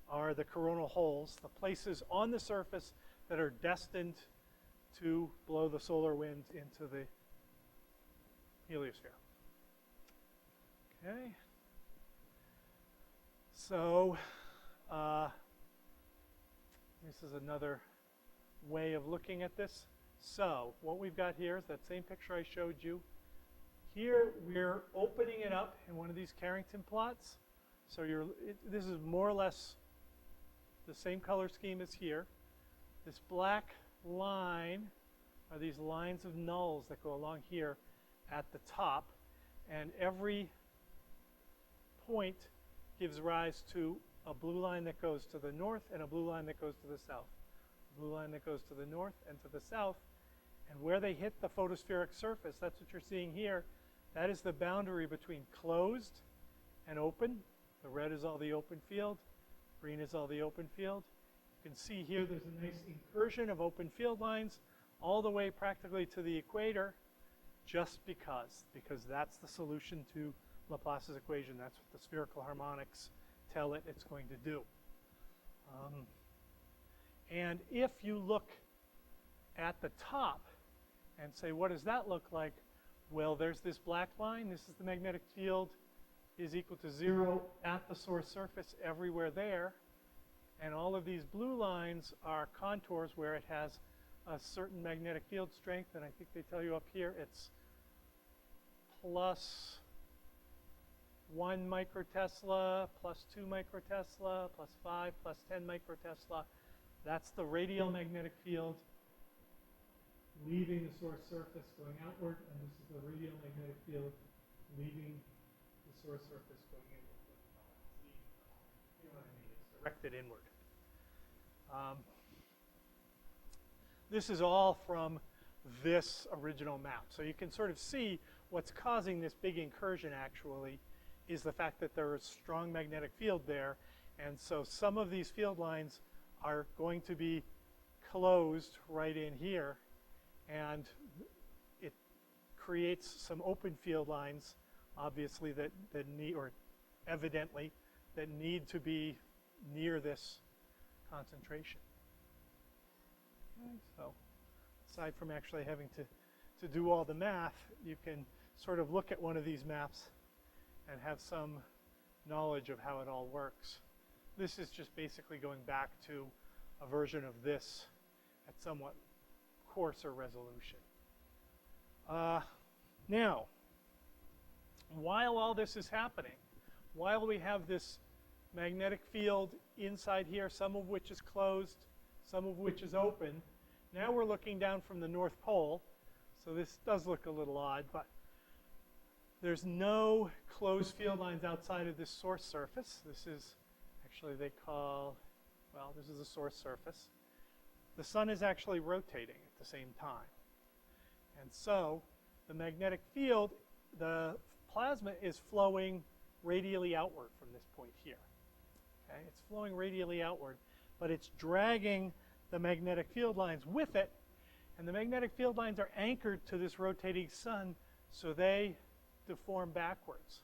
are the coronal holes, the places on the surface that are destined to blow the solar wind into the heliosphere. Okay. So This is another way of looking at this. So what we've got here is that same picture I showed you. Here we're opening it up in one of these Carrington plots. So this is more or less the same color scheme as here. This black line are these lines of nulls that go along here at the top. And every point gives rise to a blue line that goes to the north and a blue line that goes to the south. A blue line that goes to the north and to the south. And where they hit the photospheric surface, that's what you're seeing here. That is the boundary between closed and open. The red is all the open field. Green is all the open field. You can see here there's a nice incursion of open field lines all the way practically to the equator just because that's the solution to Laplace's equation. That's what the spherical harmonics tell it it's going to do. And if you look at the top and say, what does that look like? Well, there's this black line. This is the magnetic field is equal to 0 at the source surface everywhere there. And all of these blue lines are contours where it has a certain magnetic field strength. And I think they tell you up here it's plus 1 microtesla, plus 2 microtesla, plus 5, plus 10 microtesla. That's the radial magnetic field leaving the source surface going outward, and this is the radial magnetic field leaving the source surface going inward. You know what I mean? It's directed inward. This is all from this original map. So you can sort of see what's causing this big incursion actually is the fact that there is a strong magnetic field there. And so some of these field lines are going to be closed right in here. And it creates some open field lines, obviously, that need, or evidently, that need to be near this concentration. Okay, so aside from actually having to do all the math, you can sort of look at one of these maps and have some knowledge of how it all works. This is just basically going back to a version of this at somewhat coarser resolution. Now, while all this is happening, while we have this magnetic field inside here, some of which is closed, some of which is open, now we're looking down from the North Pole. So this does look a little odd, but there's no closed field lines outside of this source surface. This is actually they call, well, this is the source surface. The sun is actually rotating at the same time. And so the magnetic field, the plasma is flowing radially outward from this point here. Okay? It's flowing radially outward, but it's dragging the magnetic field lines with it, and the magnetic field lines are anchored to this rotating sun, so they deform backwards.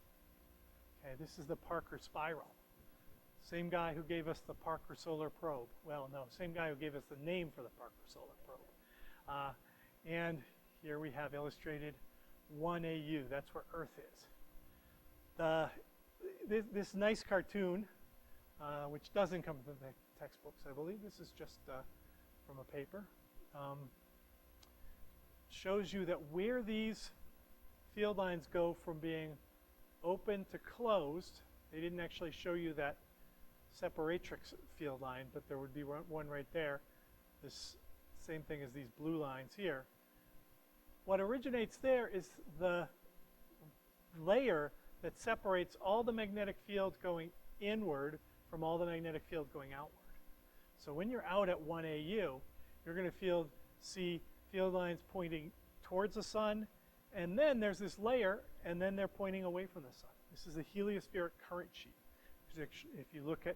Okay, this is the Parker spiral. Same guy who gave us the Parker Solar Probe. Well, no, same guy who gave us the name for the Parker Solar Probe. And here we have illustrated 1AU. That's where Earth is. This nice cartoon, which doesn't come from the textbooks, I believe. This is just from a paper. Shows you that where these field lines go from being open to closed, they didn't actually show you that separatrix field line, but there would be one right there. This same thing as these blue lines here. What originates there is the layer that separates all the magnetic field going inward from all the magnetic field going outward. So when you're out at 1AU, you're going to see field lines pointing towards the sun, and then there's this layer, and then they're pointing away from the sun. This is a heliospheric current sheet. If you look at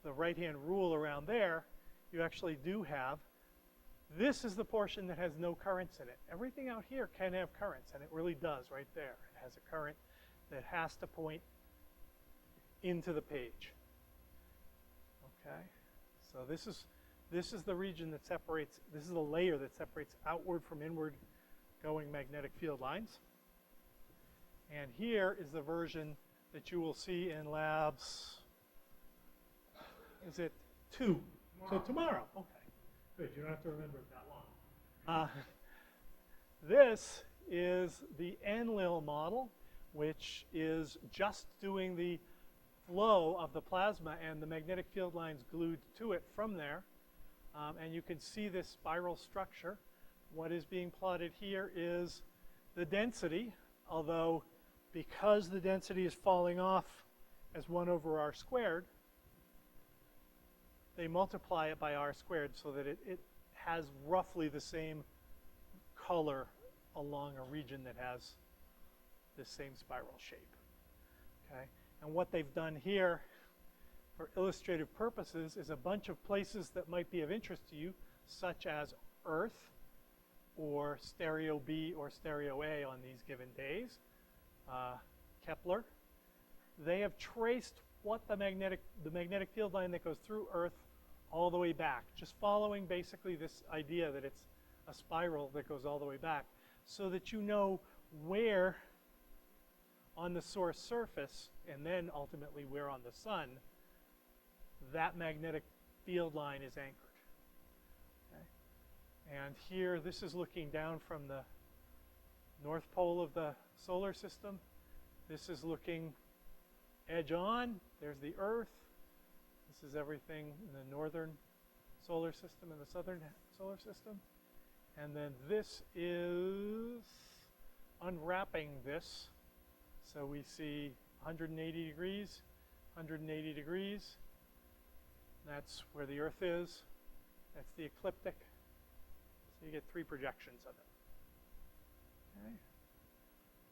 the right-hand rule around there, you actually do have, this is the portion that has no currents in it. Everything out here can have currents, and it really does right there. It has a current that has to point into the page. Okay, so this is the region that separates, this is the layer that separates outward from inward going magnetic field lines. And here is the version that you will see in labs Is it 2? So tomorrow. Okay. Good. You don't have to remember it that long. This is the NLIL model, which is just doing the flow of the plasma and the magnetic field lines glued to it from there. And you can see this spiral structure. What is being plotted here is the density, although because the density is falling off as 1 over r squared, they multiply it by r squared so that it has roughly the same color along a region that has this same spiral shape. Okay? And what they've done here for illustrative purposes is a bunch of places that might be of interest to you, such as Earth or stereo B or stereo A on these given days, Kepler. They have traced what the magnetic field line that goes through Earth all the way back, just following basically this idea that it's a spiral that goes all the way back, so that you know where on the source surface, and then ultimately where on the sun, that magnetic field line is anchored. Okay? And here, this is looking down from the north pole of the solar system. This is looking edge on. There's the Earth. This is everything in the northern solar system and the southern solar system. And then this is unwrapping this. So we see 180 degrees, 180 degrees. That's where the Earth is. That's the ecliptic. So you get 3 projections of it. Okay.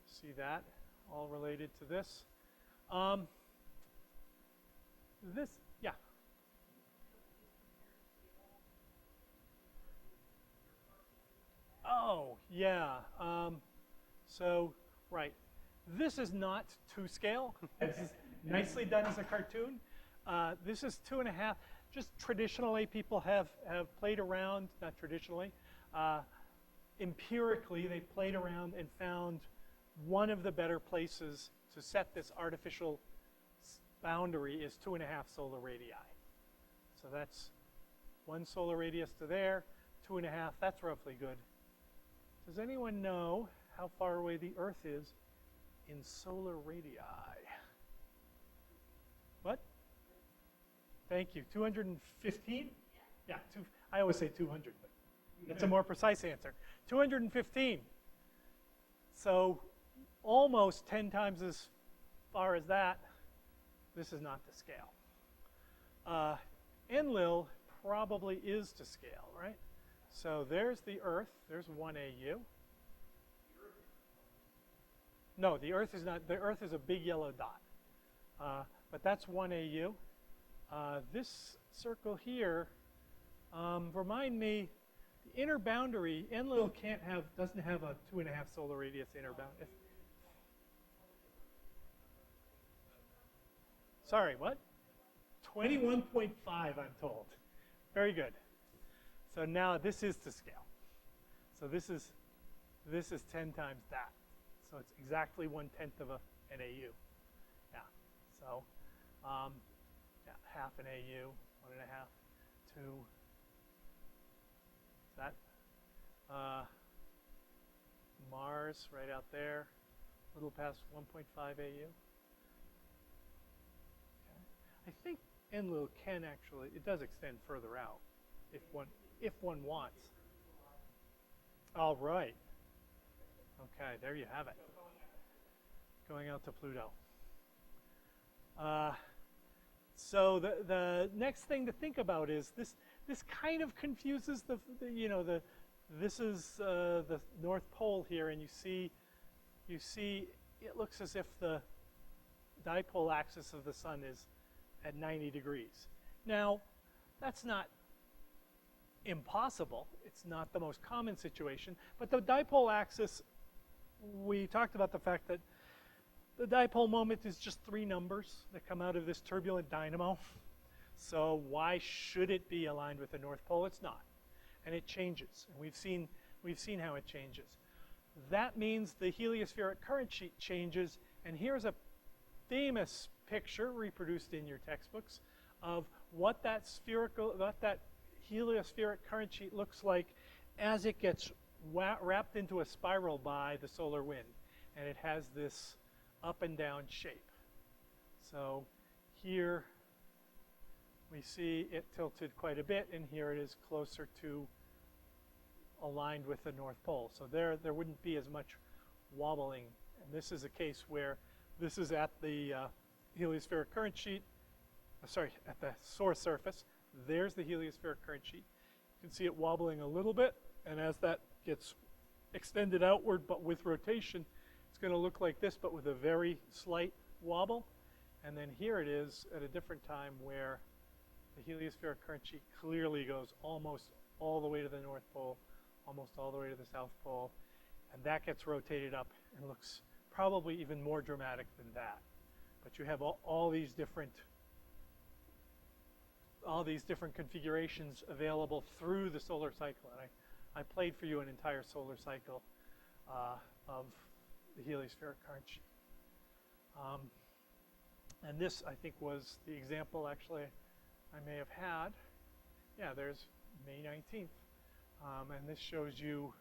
See that? All related to this. Yeah. Oh, yeah. So, right. This is not to scale. This is nicely done as a cartoon. This is 2.5. Just traditionally, people have played around, not traditionally, empirically, they played around and found one of the better places to set this artificial boundary is 2.5 solar radii. So that's 1 solar radius to there, 2.5, that's roughly good. Does anyone know how far away the Earth is in solar radii? What? Thank you. 215? Yeah, I always say 200, but that's a more precise answer. 215. So almost 10 times as far as that. This is not to scale. NLIL probably is to scale, right? So there's the Earth. There's 1 AU. No, the Earth is not. The Earth is a big yellow dot. But that's 1 AU. This circle here, remind me, the inner boundary, NLIL doesn't have a 2.5 solar radius inner boundary. Sorry, what? 21.5, I'm told. Very good. So now this is to scale. So this is 10 times that. So it's exactly 1/10 of an AU. Yeah. So yeah, half an AU, 1.5, 2. Is that Mars right out there, a little past 1.5 AU. I think NLIL can actually, it does extend further out if one wants. All right. Okay, there you have it. Going out to Pluto. So the next thing to think about is this kind of confuses this is the North Pole here, and you see it looks as if the dipole axis of the sun is at 90 degrees. Now, that's not impossible. It's not the most common situation, but the dipole axis, we talked about the fact that the dipole moment is just 3 numbers that come out of this turbulent dynamo. So why should it be aligned with the North Pole? It's not. And it changes. And we've seen how it changes. That means the heliospheric current sheet changes, and here's a famous picture reproduced in your textbooks of what that heliospheric current sheet looks like as it gets wrapped into a spiral by the solar wind. And it has this up and down shape. So here we see it tilted quite a bit, and here it is closer to aligned with the North Pole. So there wouldn't be as much wobbling. And this is a case where this is at the heliospheric current sheet, at the source surface. There's the heliospheric current sheet. You can see it wobbling a little bit, and as that gets extended outward, but with rotation, it's going to look like this, but with a very slight wobble. And then here it is at a different time where the heliospheric current sheet clearly goes almost all the way to the North Pole, almost all the way to the South Pole, and that gets rotated up and looks probably even more dramatic than that. But you have all these different configurations available through the solar cycle. And I played for you an entire solar cycle of the heliospheric current sheet. And this, I think, was the example, actually, I may have had. Yeah, there's May 19th. And this shows you,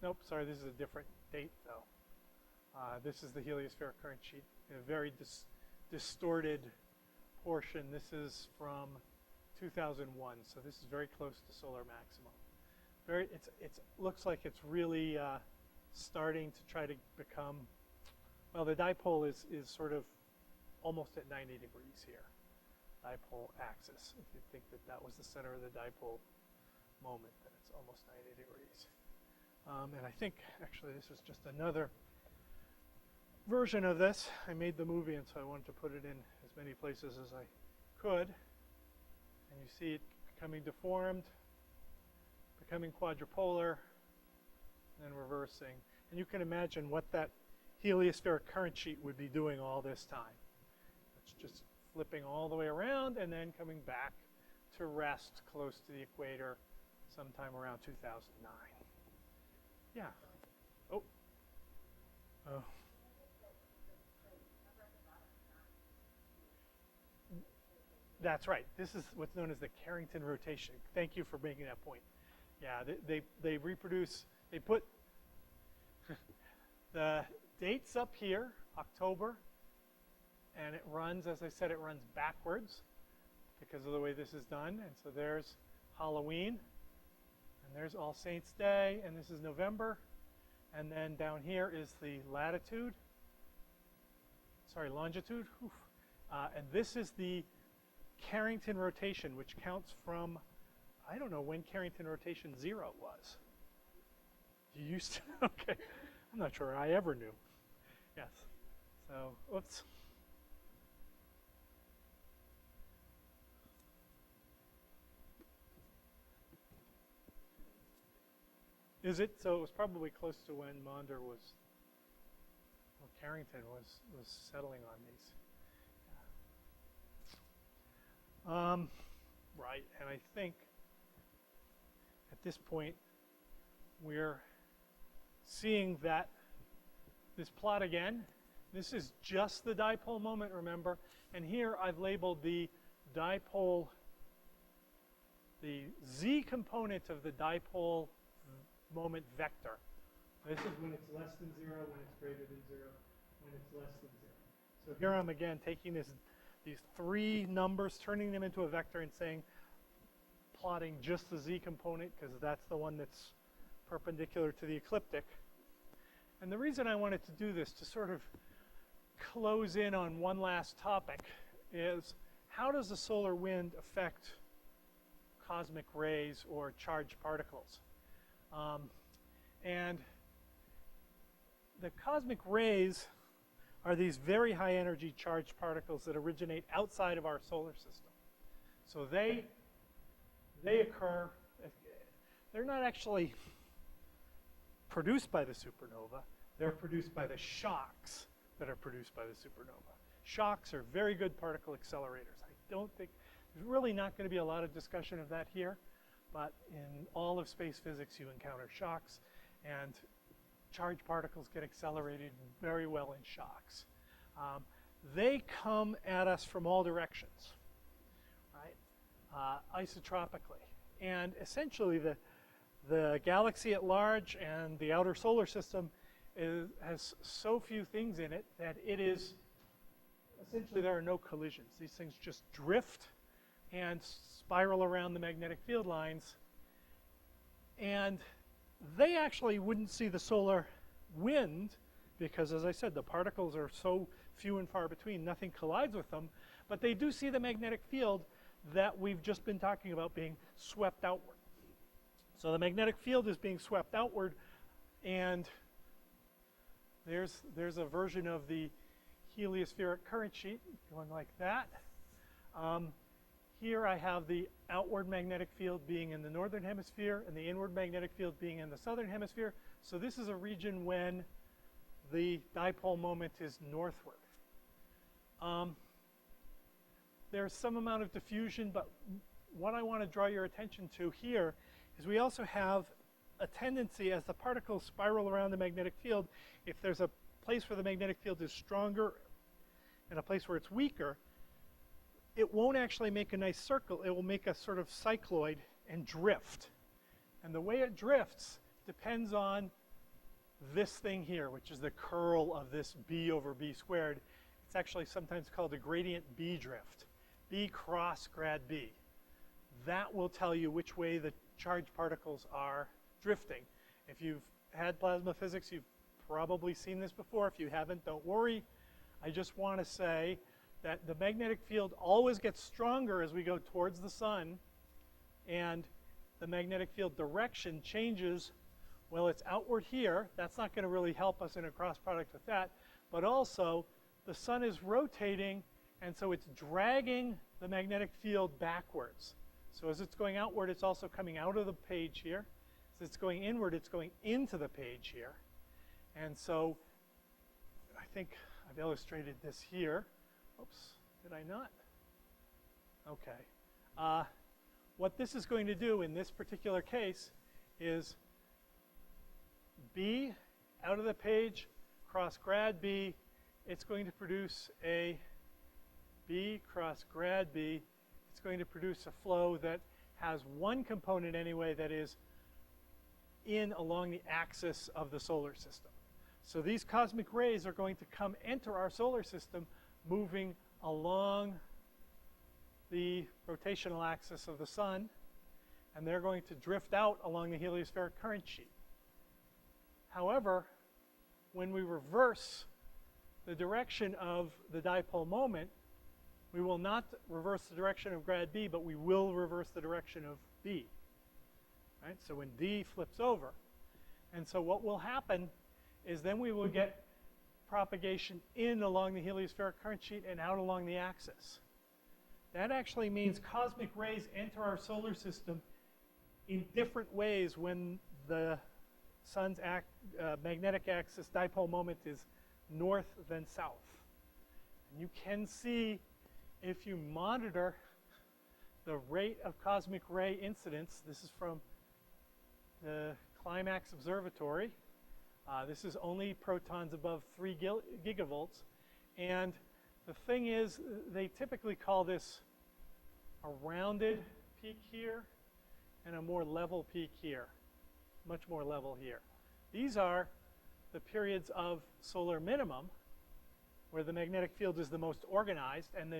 nope, sorry, this is a different date, though. This is the heliospheric current sheet, a very distorted portion. This is from 2001, so this is very close to solar maximum. It looks like it's really starting to try to become, well, the dipole is sort of almost at 90 degrees here, dipole axis. If you think that was the center of the dipole moment, then it's almost 90 degrees. And I think, actually, this is just another version of this. I made the movie, and so I wanted to put it in as many places as I could. And you see it becoming deformed, becoming quadrupolar, and reversing. And you can imagine what that heliospheric current sheet would be doing all this time. It's just flipping all the way around and then coming back to rest close to the equator sometime around 2009. Yeah. Oh. Oh. That's right. This is what's known as the Carrington rotation. Thank you for making that point. Yeah, they reproduce, they put the dates up here, October, and it runs, as I said, it runs backwards because of the way this is done. And so there's Halloween, and there's All Saints Day, and this is November. And then down here is the longitude. Oof. And this is the Carrington rotation, which counts from, I don't know when Carrington rotation 0 was. You used to? Okay. I'm not sure I ever knew. Yes. So, oops. Is it? So it was probably close to when Maunder was, well, Carrington was settling on these. Right, and I think at this point we're seeing that this plot again. This is just the dipole moment, remember, and here I've labeled the dipole, the z component of the dipole moment vector. This is when it's less than 0, when it's greater than 0, when it's less than 0. So here I'm again taking these three numbers, turning them into a vector and saying, plotting just the z component, because that's the one that's perpendicular to the ecliptic. And the reason I wanted to do this, to sort of close in on one last topic, is how does the solar wind affect cosmic rays or charged particles? And the cosmic rays are these very high energy charged particles that originate outside of our solar system. So they occur, they're not actually produced by the supernova, they're produced by the shocks that are produced by the supernova. Shocks are very good particle accelerators. I don't think, there's really not going to be a lot of discussion of that here, but in all of space physics you encounter shocks, and charged particles get accelerated very well in shocks. They come at us from all directions. isotropically. And essentially the galaxy at large and the outer solar system has so few things in it that it is, essentially there are no collisions. These things just drift and spiral around the magnetic field lines. And they actually wouldn't see the solar wind because, as I said, the particles are so few and far between, nothing collides with them. But they do see the magnetic field that we've just been talking about being swept outward. So the magnetic field is being swept outward, and there's a version of the heliospheric current sheet going like that. Here I have the outward magnetic field being in the northern hemisphere and the inward magnetic field being in the southern hemisphere. So this is a region when the dipole moment is northward. There's some amount of diffusion, but what I want to draw your attention to here is we also have a tendency as the particles spiral around the magnetic field, if there's a place where the magnetic field is stronger and a place where it's weaker, it won't actually make a nice circle. It will make a sort of cycloid and drift. And the way it drifts depends on this thing here, which is the curl of this B over B squared. It's actually sometimes called a gradient B drift. B cross grad B. That will tell you which way the charged particles are drifting. If you've had plasma physics, you've probably seen this before. If you haven't, don't worry. I just want to say that the magnetic field always gets stronger as we go towards the sun, and the magnetic field direction changes. Well, it's outward here. That's not going to really help us in a cross product with that. But also, the sun is rotating, and so it's dragging the magnetic field backwards. So as it's going outward, it's also coming out of the page here. As it's going inward, it's going into the page here. And so I think I've illustrated this here. Oops, did I not? Okay. What this is going to do in this particular case is B out of the page, cross grad B, it's going to produce a B cross grad B. It's going to produce a flow that has one component anyway that is in along the axis of the solar system. So these cosmic rays are going to come enter our solar system moving along the rotational axis of the sun, and they're going to drift out along the heliospheric current sheet. However, when we reverse the direction of the dipole moment, we will not reverse the direction of grad B, but we will reverse the direction of B. Right? So when D flips over. And so what will happen is then we will get propagation in along the heliospheric current sheet and out along the axis. That actually means cosmic rays enter our solar system in different ways when the sun's magnetic axis dipole moment is north than south. And you can see, if you monitor the rate of cosmic ray incidence, this is from the Climax Observatory. This is only protons above 3 gigavolts. And the thing is, they typically call this a rounded peak here and a more level peak here, much more level here. These are the periods of solar minimum where the magnetic field is the most organized, and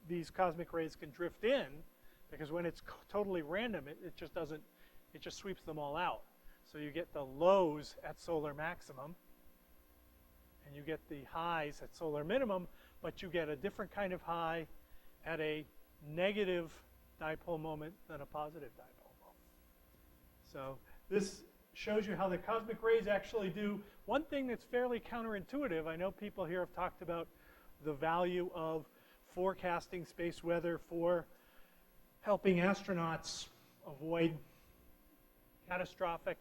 these cosmic rays can drift in, because when it's totally random, it just sweeps them all out. So you get the lows at solar maximum, and you get the highs at solar minimum, but you get a different kind of high at a negative dipole moment than a positive dipole moment. So this shows you how the cosmic rays actually do one thing that's fairly counterintuitive. I know people here have talked about the value of forecasting space weather for helping astronauts avoid catastrophic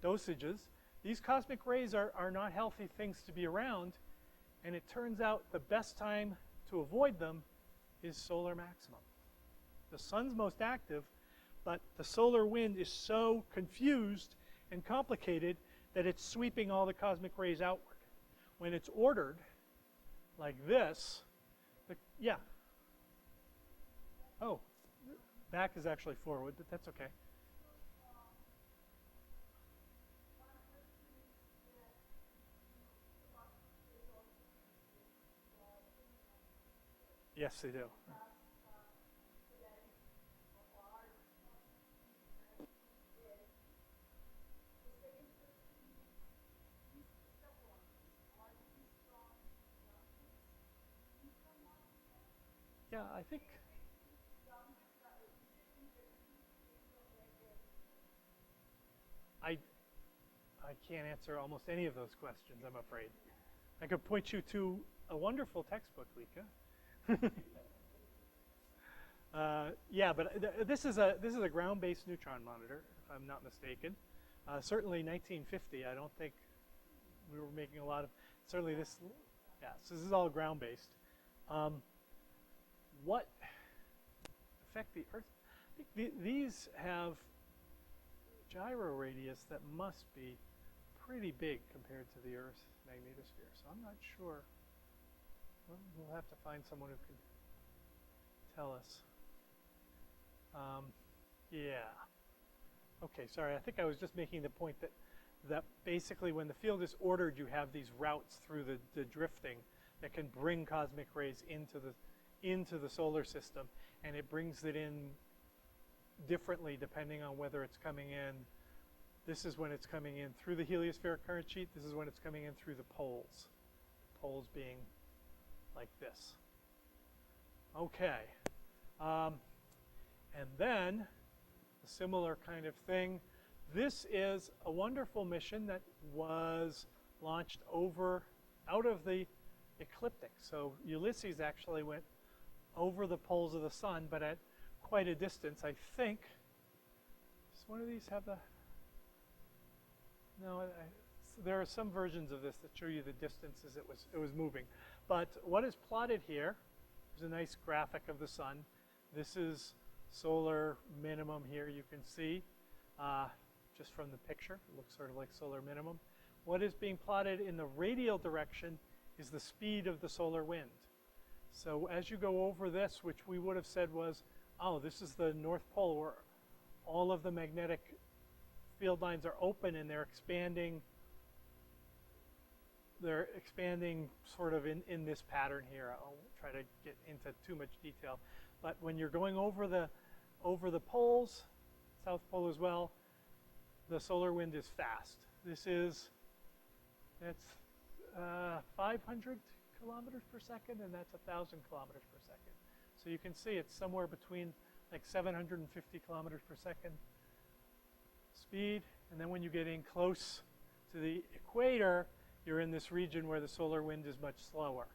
dosages. These cosmic rays are not healthy things to be around, and it turns out the best time to avoid them is solar maximum. The sun's most active, but the solar wind is so confused and complicated that it's sweeping all the cosmic rays outward. When it's ordered like this, yeah. Oh, Back is actually forward, but that's okay. Yes, they do. Yeah, I think I can't answer almost any of those questions, I'm afraid. I could point you to a wonderful textbook, Lika. Yeah, but this is a ground-based neutron monitor, if I'm not mistaken. Certainly 1950, I don't think we were making a lot of, certainly this, yeah, so this is all ground-based. What affect the Earth? I think these have gyro radius that must be pretty big compared to the Earth's magnetosphere, so I'm not sure. We'll have to find someone who can tell us. Yeah. Okay, sorry, I think I was just making the point that basically when the field is ordered, you have these routes through the drifting that can bring cosmic rays into the solar system, and it brings it in differently depending on whether it's coming in. This is when it's coming in through the heliospheric current sheet. This is when it's coming in through the poles. Poles being like this. Okay. And then a similar kind of thing. This is a wonderful mission that was launched out of the ecliptic. So Ulysses actually went over the poles of the sun, but at quite a distance. I think, does one of these have the, no, there are some versions of this that show you the distances it was moving. But what is plotted here is a nice graphic of the sun. This is solar minimum here, you can see, just from the picture. It looks sort of like solar minimum. What is being plotted in the radial direction is the speed of the solar wind. So as you go over this, which we would have said was, oh, this is the North Pole where all of the magnetic field lines are open and they're expanding sort of in this pattern here. I won't try to get into too much detail. But when you're going over the poles, South Pole as well, the solar wind is fast. That's 500 kilometers per second, and that's 1,000 kilometers per second. So you can see it's somewhere between like 750 kilometers per second speed, and then when you get in close to the equator, you're in this region where the solar wind is much slower.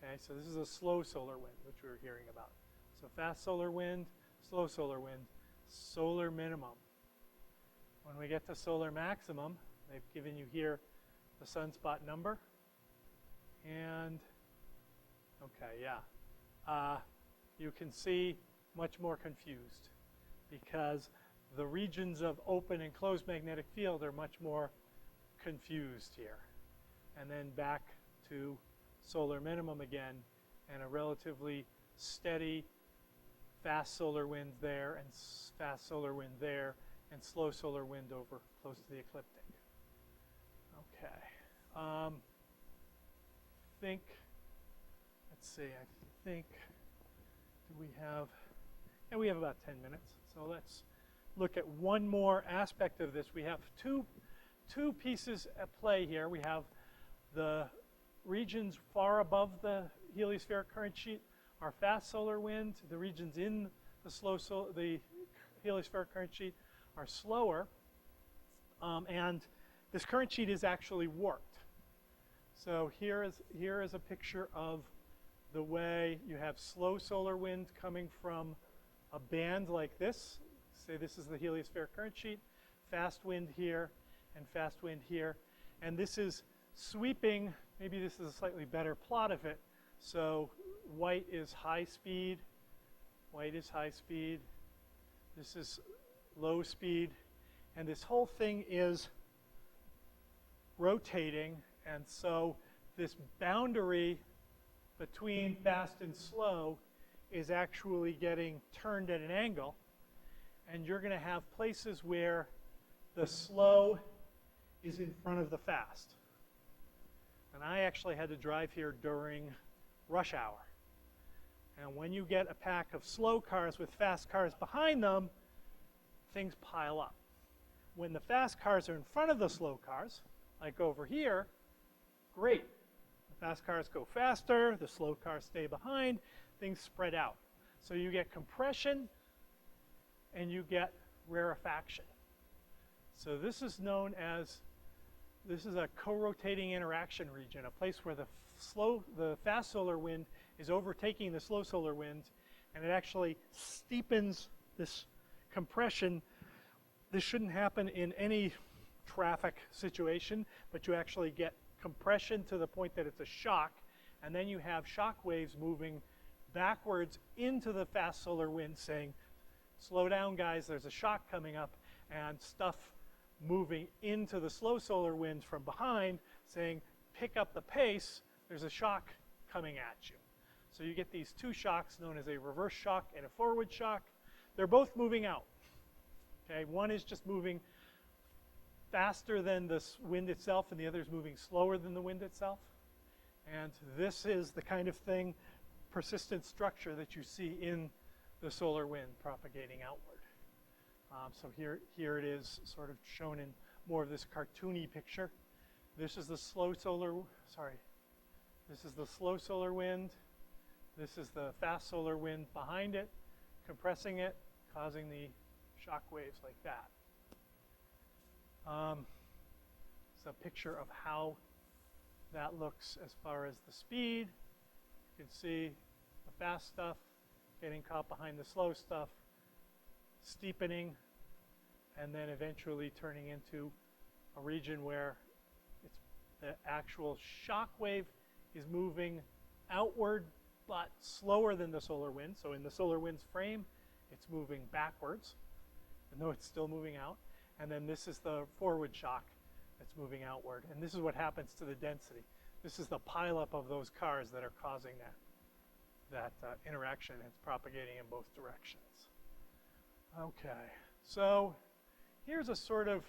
Okay, so this is a slow solar wind, which we were hearing about. So fast solar wind, slow solar wind, solar minimum. When we get to solar maximum, they've given you here the sunspot number. And, okay, yeah. You can see much more confused because the regions of open and closed magnetic field are much more confused here. And then back to solar minimum again, and a relatively steady fast solar wind there, and fast solar wind there, and slow solar wind over close to the ecliptic. Okay. Let's see, I think, do we have, yeah, we have about 10 minutes. So let's look at one more aspect of this. We have two pieces at play here. We have the regions far above the heliospheric current sheet are fast solar wind. The regions in the heliospheric current sheet are slower. And this current sheet is actually warped. So here is a picture of the way you have slow solar wind coming from a band like this. Say this is the heliospheric current sheet, fast wind here, and fast wind here. And this is sweeping, maybe this is a slightly better plot of it. So white is high speed, white is high speed, this is low speed, and this whole thing is rotating, and so this boundary between fast and slow is actually getting turned at an angle, and you're going to have places where the slow is in front of the fast. And I actually had to drive here during rush hour. And when you get a pack of slow cars with fast cars behind them, things pile up. When the fast cars are in front of the slow cars, like over here, great. The fast cars go faster, the slow cars stay behind, things spread out. So you get compression and you get rarefaction. So this is known as, this is a co-rotating interaction region, a place where the fast solar wind is overtaking the slow solar wind, and it actually steepens this compression. This shouldn't happen in any traffic situation, but you actually get compression to the point that it's a shock, and then you have shock waves moving backwards into the fast solar wind saying, slow down guys, there's a shock coming up, and stuff moving into the slow solar wind from behind saying, pick up the pace, there's a shock coming at you. So you get these two shocks known as a reverse shock and a forward shock. They're both moving out. Okay, one is just moving faster than the wind itself, and the other is moving slower than the wind itself. And this is the kind of thing, persistent structure that you see in the solar wind propagating outward. So here it is sort of shown in more of this cartoony picture. This is the slow solar, this is the slow solar wind. This is the fast solar wind behind it, compressing it, causing the shock waves like that. It's a picture of how that looks as far as the speed. You can see the fast stuff getting caught behind the slow stuff, steepening, and then eventually turning into a region where it's the actual shock wave is moving outward but slower than the solar wind. So in the solar wind's frame, it's moving backwards, even though it's still moving out. And then this is the forward shock that's moving outward. And this is what happens to the density. This is the pileup of those cars that are causing that interaction. It's propagating in both directions. Okay, so here's a sort of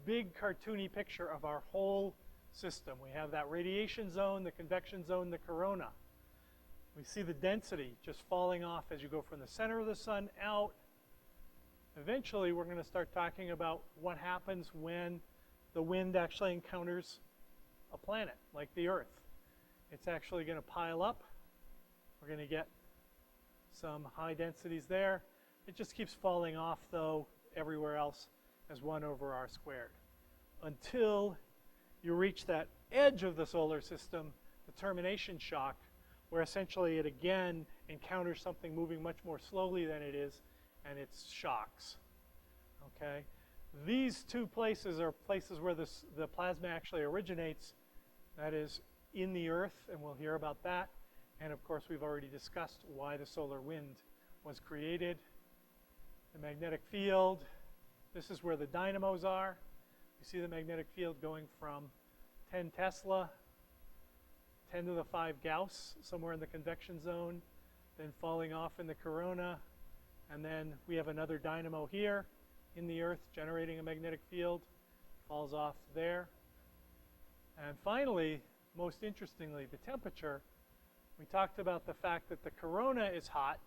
big cartoony picture of our whole system. We have that radiation zone, the convection zone, the corona. We see the density just falling off as you go from the center of the sun out. Eventually, we're going to start talking about what happens when the wind actually encounters a planet like the Earth. It's actually going to pile up. We're going to get some high densities there. It just keeps falling off, though, everywhere else as 1 over r squared, until you reach that edge of the solar system, the termination shock, where essentially it again encounters something moving much more slowly than it is, and it shocks. Okay? These two places are places where the plasma actually originates, that is in the Earth, and we'll hear about that. And of course, we've already discussed why the solar wind was created. The magnetic field, this is where the dynamos are. You see the magnetic field going from 10 Tesla, 10 to the 5 Gauss, somewhere in the convection zone, then falling off in the corona, and then we have another dynamo here in the Earth generating a magnetic field, falls off there. And finally, most interestingly, the temperature. We talked about the fact that the corona is hot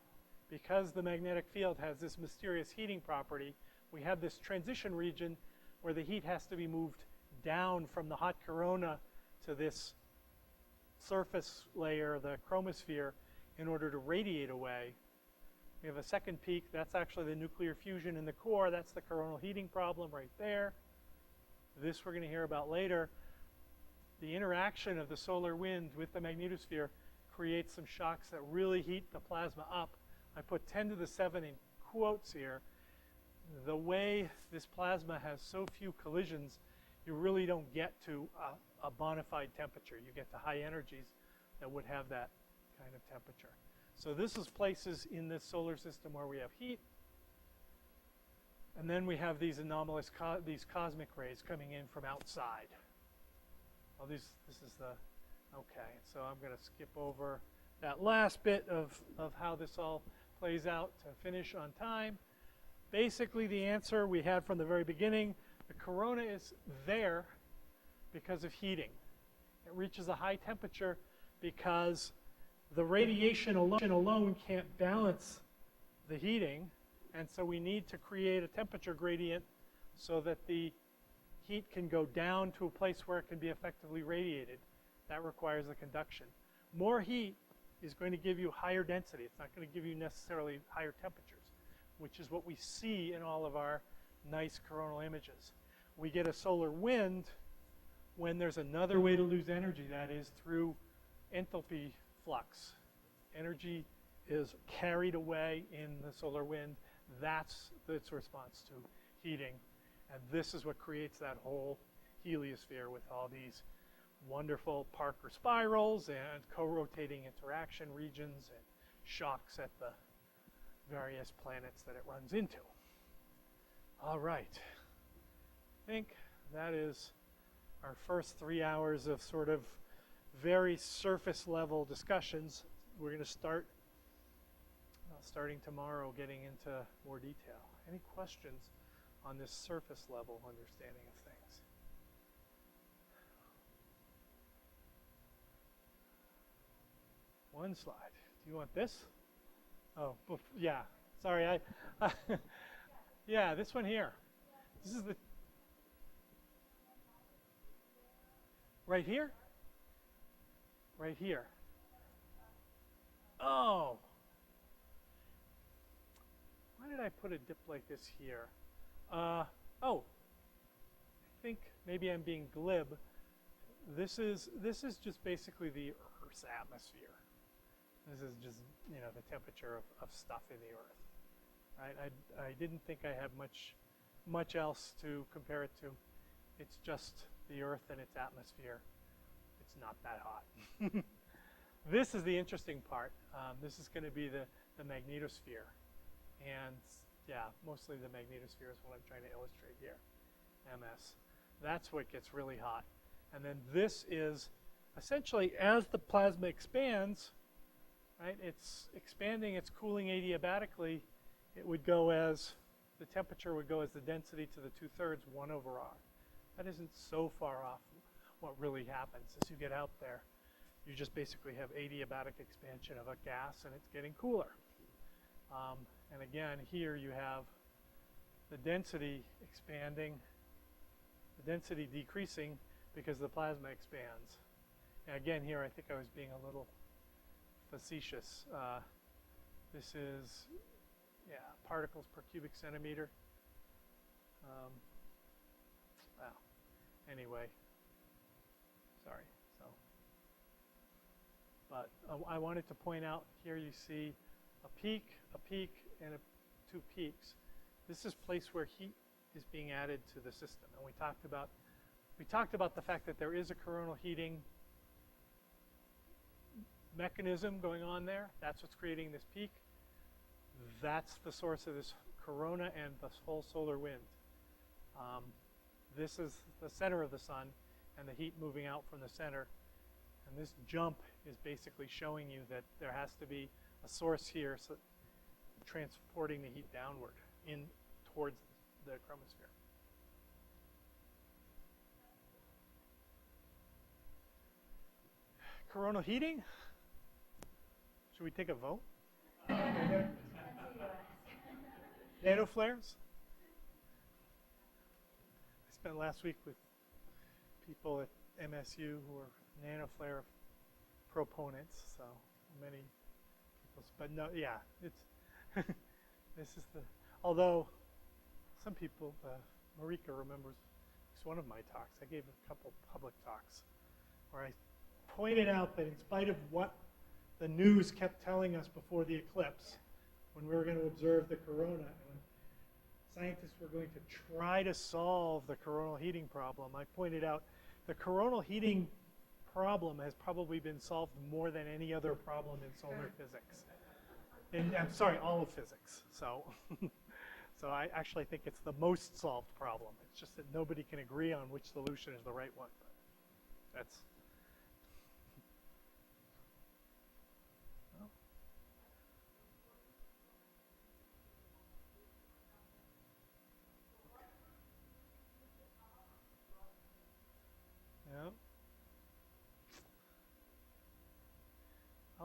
because the magnetic field has this mysterious heating property. We have this transition region where the heat has to be moved down from the hot corona to this surface layer, the chromosphere, in order to radiate away. We have a second peak. That's actually the nuclear fusion in the core. That's the coronal heating problem right there. This we're going to hear about later. The interaction of the solar wind with the magnetosphere creates some shocks that really heat the plasma up. I put 10 to the 7 in quotes here. The way this plasma has so few collisions, you really don't get to a bona fide temperature. You get to high energies that would have that kind of temperature. So this is places in this solar system where we have heat. And then we have these anomalous, these cosmic rays coming in from outside. Well, this is the, okay, so I'm going to skip over that last bit of how this all plays out to finish on time. Basically, the answer we had from the very beginning, the corona is there because of heating. It reaches a high temperature because the radiation alone can't balance the heating, and so we need to create a temperature gradient so that the heat can go down to a place where it can be effectively radiated. That requires the conduction. More heat is going to give you higher density. It's not going to give you necessarily higher temperatures, which is what we see in all of our nice coronal images. We get a solar wind when there's another way to lose energy, that is through enthalpy flux. Energy is carried away in the solar wind. That's its response to heating. And this is what creates that whole heliosphere with all these wonderful Parker spirals and co-rotating interaction regions and shocks at the various planets that it runs into. All right. I think that is our first 3 hours of sort of very surface level discussions. We're going to start starting tomorrow getting into more detail. Any questions on this surface level understanding of things? One slide. Do you want this? Oh, yeah. Sorry, yeah, this one here. This is the right here? Right here. Oh. Why did I put a dip like this here? Oh. I think maybe I'm being glib. This is just basically the Earth's atmosphere. This is just, you know, the temperature of stuff in the Earth. Right? I didn't think I had much else to compare it to. It's just the Earth and its atmosphere. It's not that hot. This is the interesting part. This is going to be the magnetosphere. And yeah, mostly the magnetosphere is what I'm trying to illustrate here, MS. That's what gets really hot. And then this is essentially as the plasma expands, right, it's expanding, it's cooling adiabatically, it would go as, the temperature would go as the density to the 2/3, 1 over R. That isn't so far off what really happens. As you get out there, you just basically have adiabatic expansion of a gas and it's getting cooler. And again, here you have the density expanding, the density decreasing because the plasma expands. And again, here I think I was being a little facetious. This is, yeah, particles per cubic centimeter. Wow. Anyway, sorry. So, but I wanted to point out here you see a peak, and two peaks. This is a place where heat is being added to the system, and we talked about the fact that there is a coronal heating mechanism going on there. That's what's creating this peak. That's the source of this corona and the whole solar wind. This is the center of the sun and the heat moving out from the center. And this jump is basically showing you that there has to be a source here so transporting the heat downward in towards the chromosphere. Coronal heating? Should we take a vote? Nanoflares? I spent last week with people at MSU who are nanoflare proponents, so many people, but no, yeah, it's, this is the, although some people, Marika remembers, it's one of my talks. I gave a couple public talks where I pointed out that in spite of what the news kept telling us before the eclipse, when we were going to observe the corona, and when scientists were going to try to solve the coronal heating problem, I pointed out the coronal heating problem has probably been solved more than any other problem in solar physics. And I'm sorry, all of physics. So, so I actually think it's the most solved problem. It's just that nobody can agree on which solution is the right one. But that's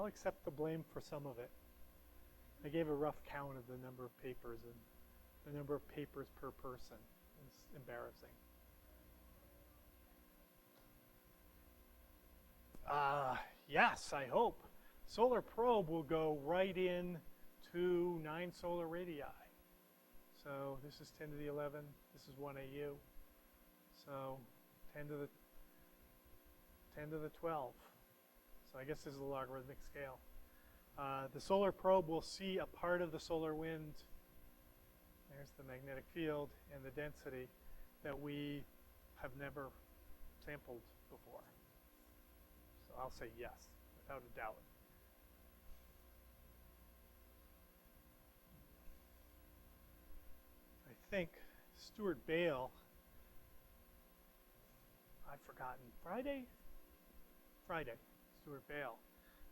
I'll accept the blame for some of it. I gave a rough count of the number of papers, and the number of papers per person is embarrassing. Yes, I hope. Solar probe will go right in to 9 solar radii. So this is 10 to the 11. This is 1 AU. So 10 to the 12. So I guess this is a logarithmic scale. The solar probe will see a part of the solar wind. There's the magnetic field and the density that we have never sampled before. So I'll say yes, without a doubt. I think Stuart Bale, I've forgotten, Friday, Stuart Bale,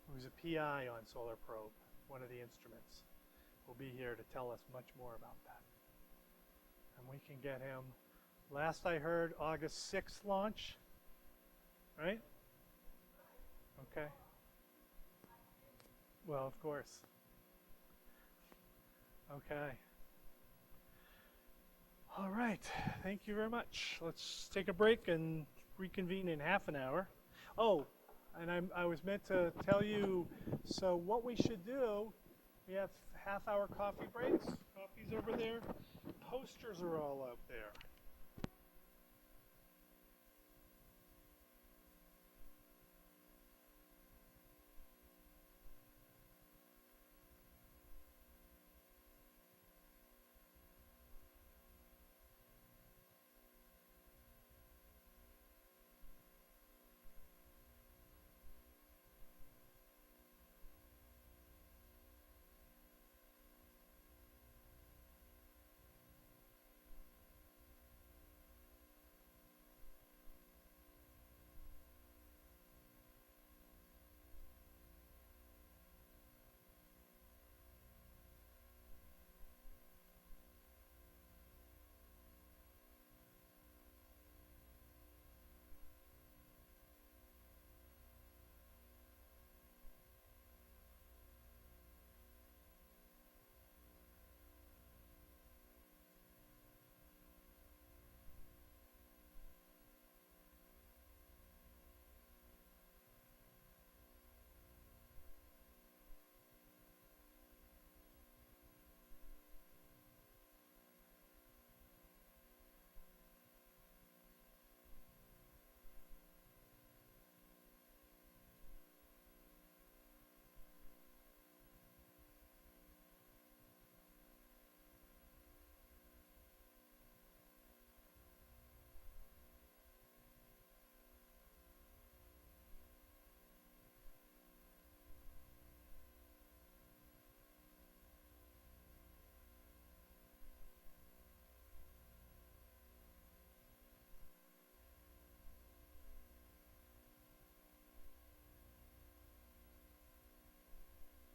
who's a PI on Solar Probe, one of the instruments, will be here to tell us much more about that. And we can get him, last I heard, August 6th launch, right? Okay. Well, of course. Okay. All right. Thank you very much. Let's take a break and reconvene in half an hour. Oh, and I was meant to tell you, so what we should do, we have half-hour coffee breaks. Coffee's over there. Posters are all out there.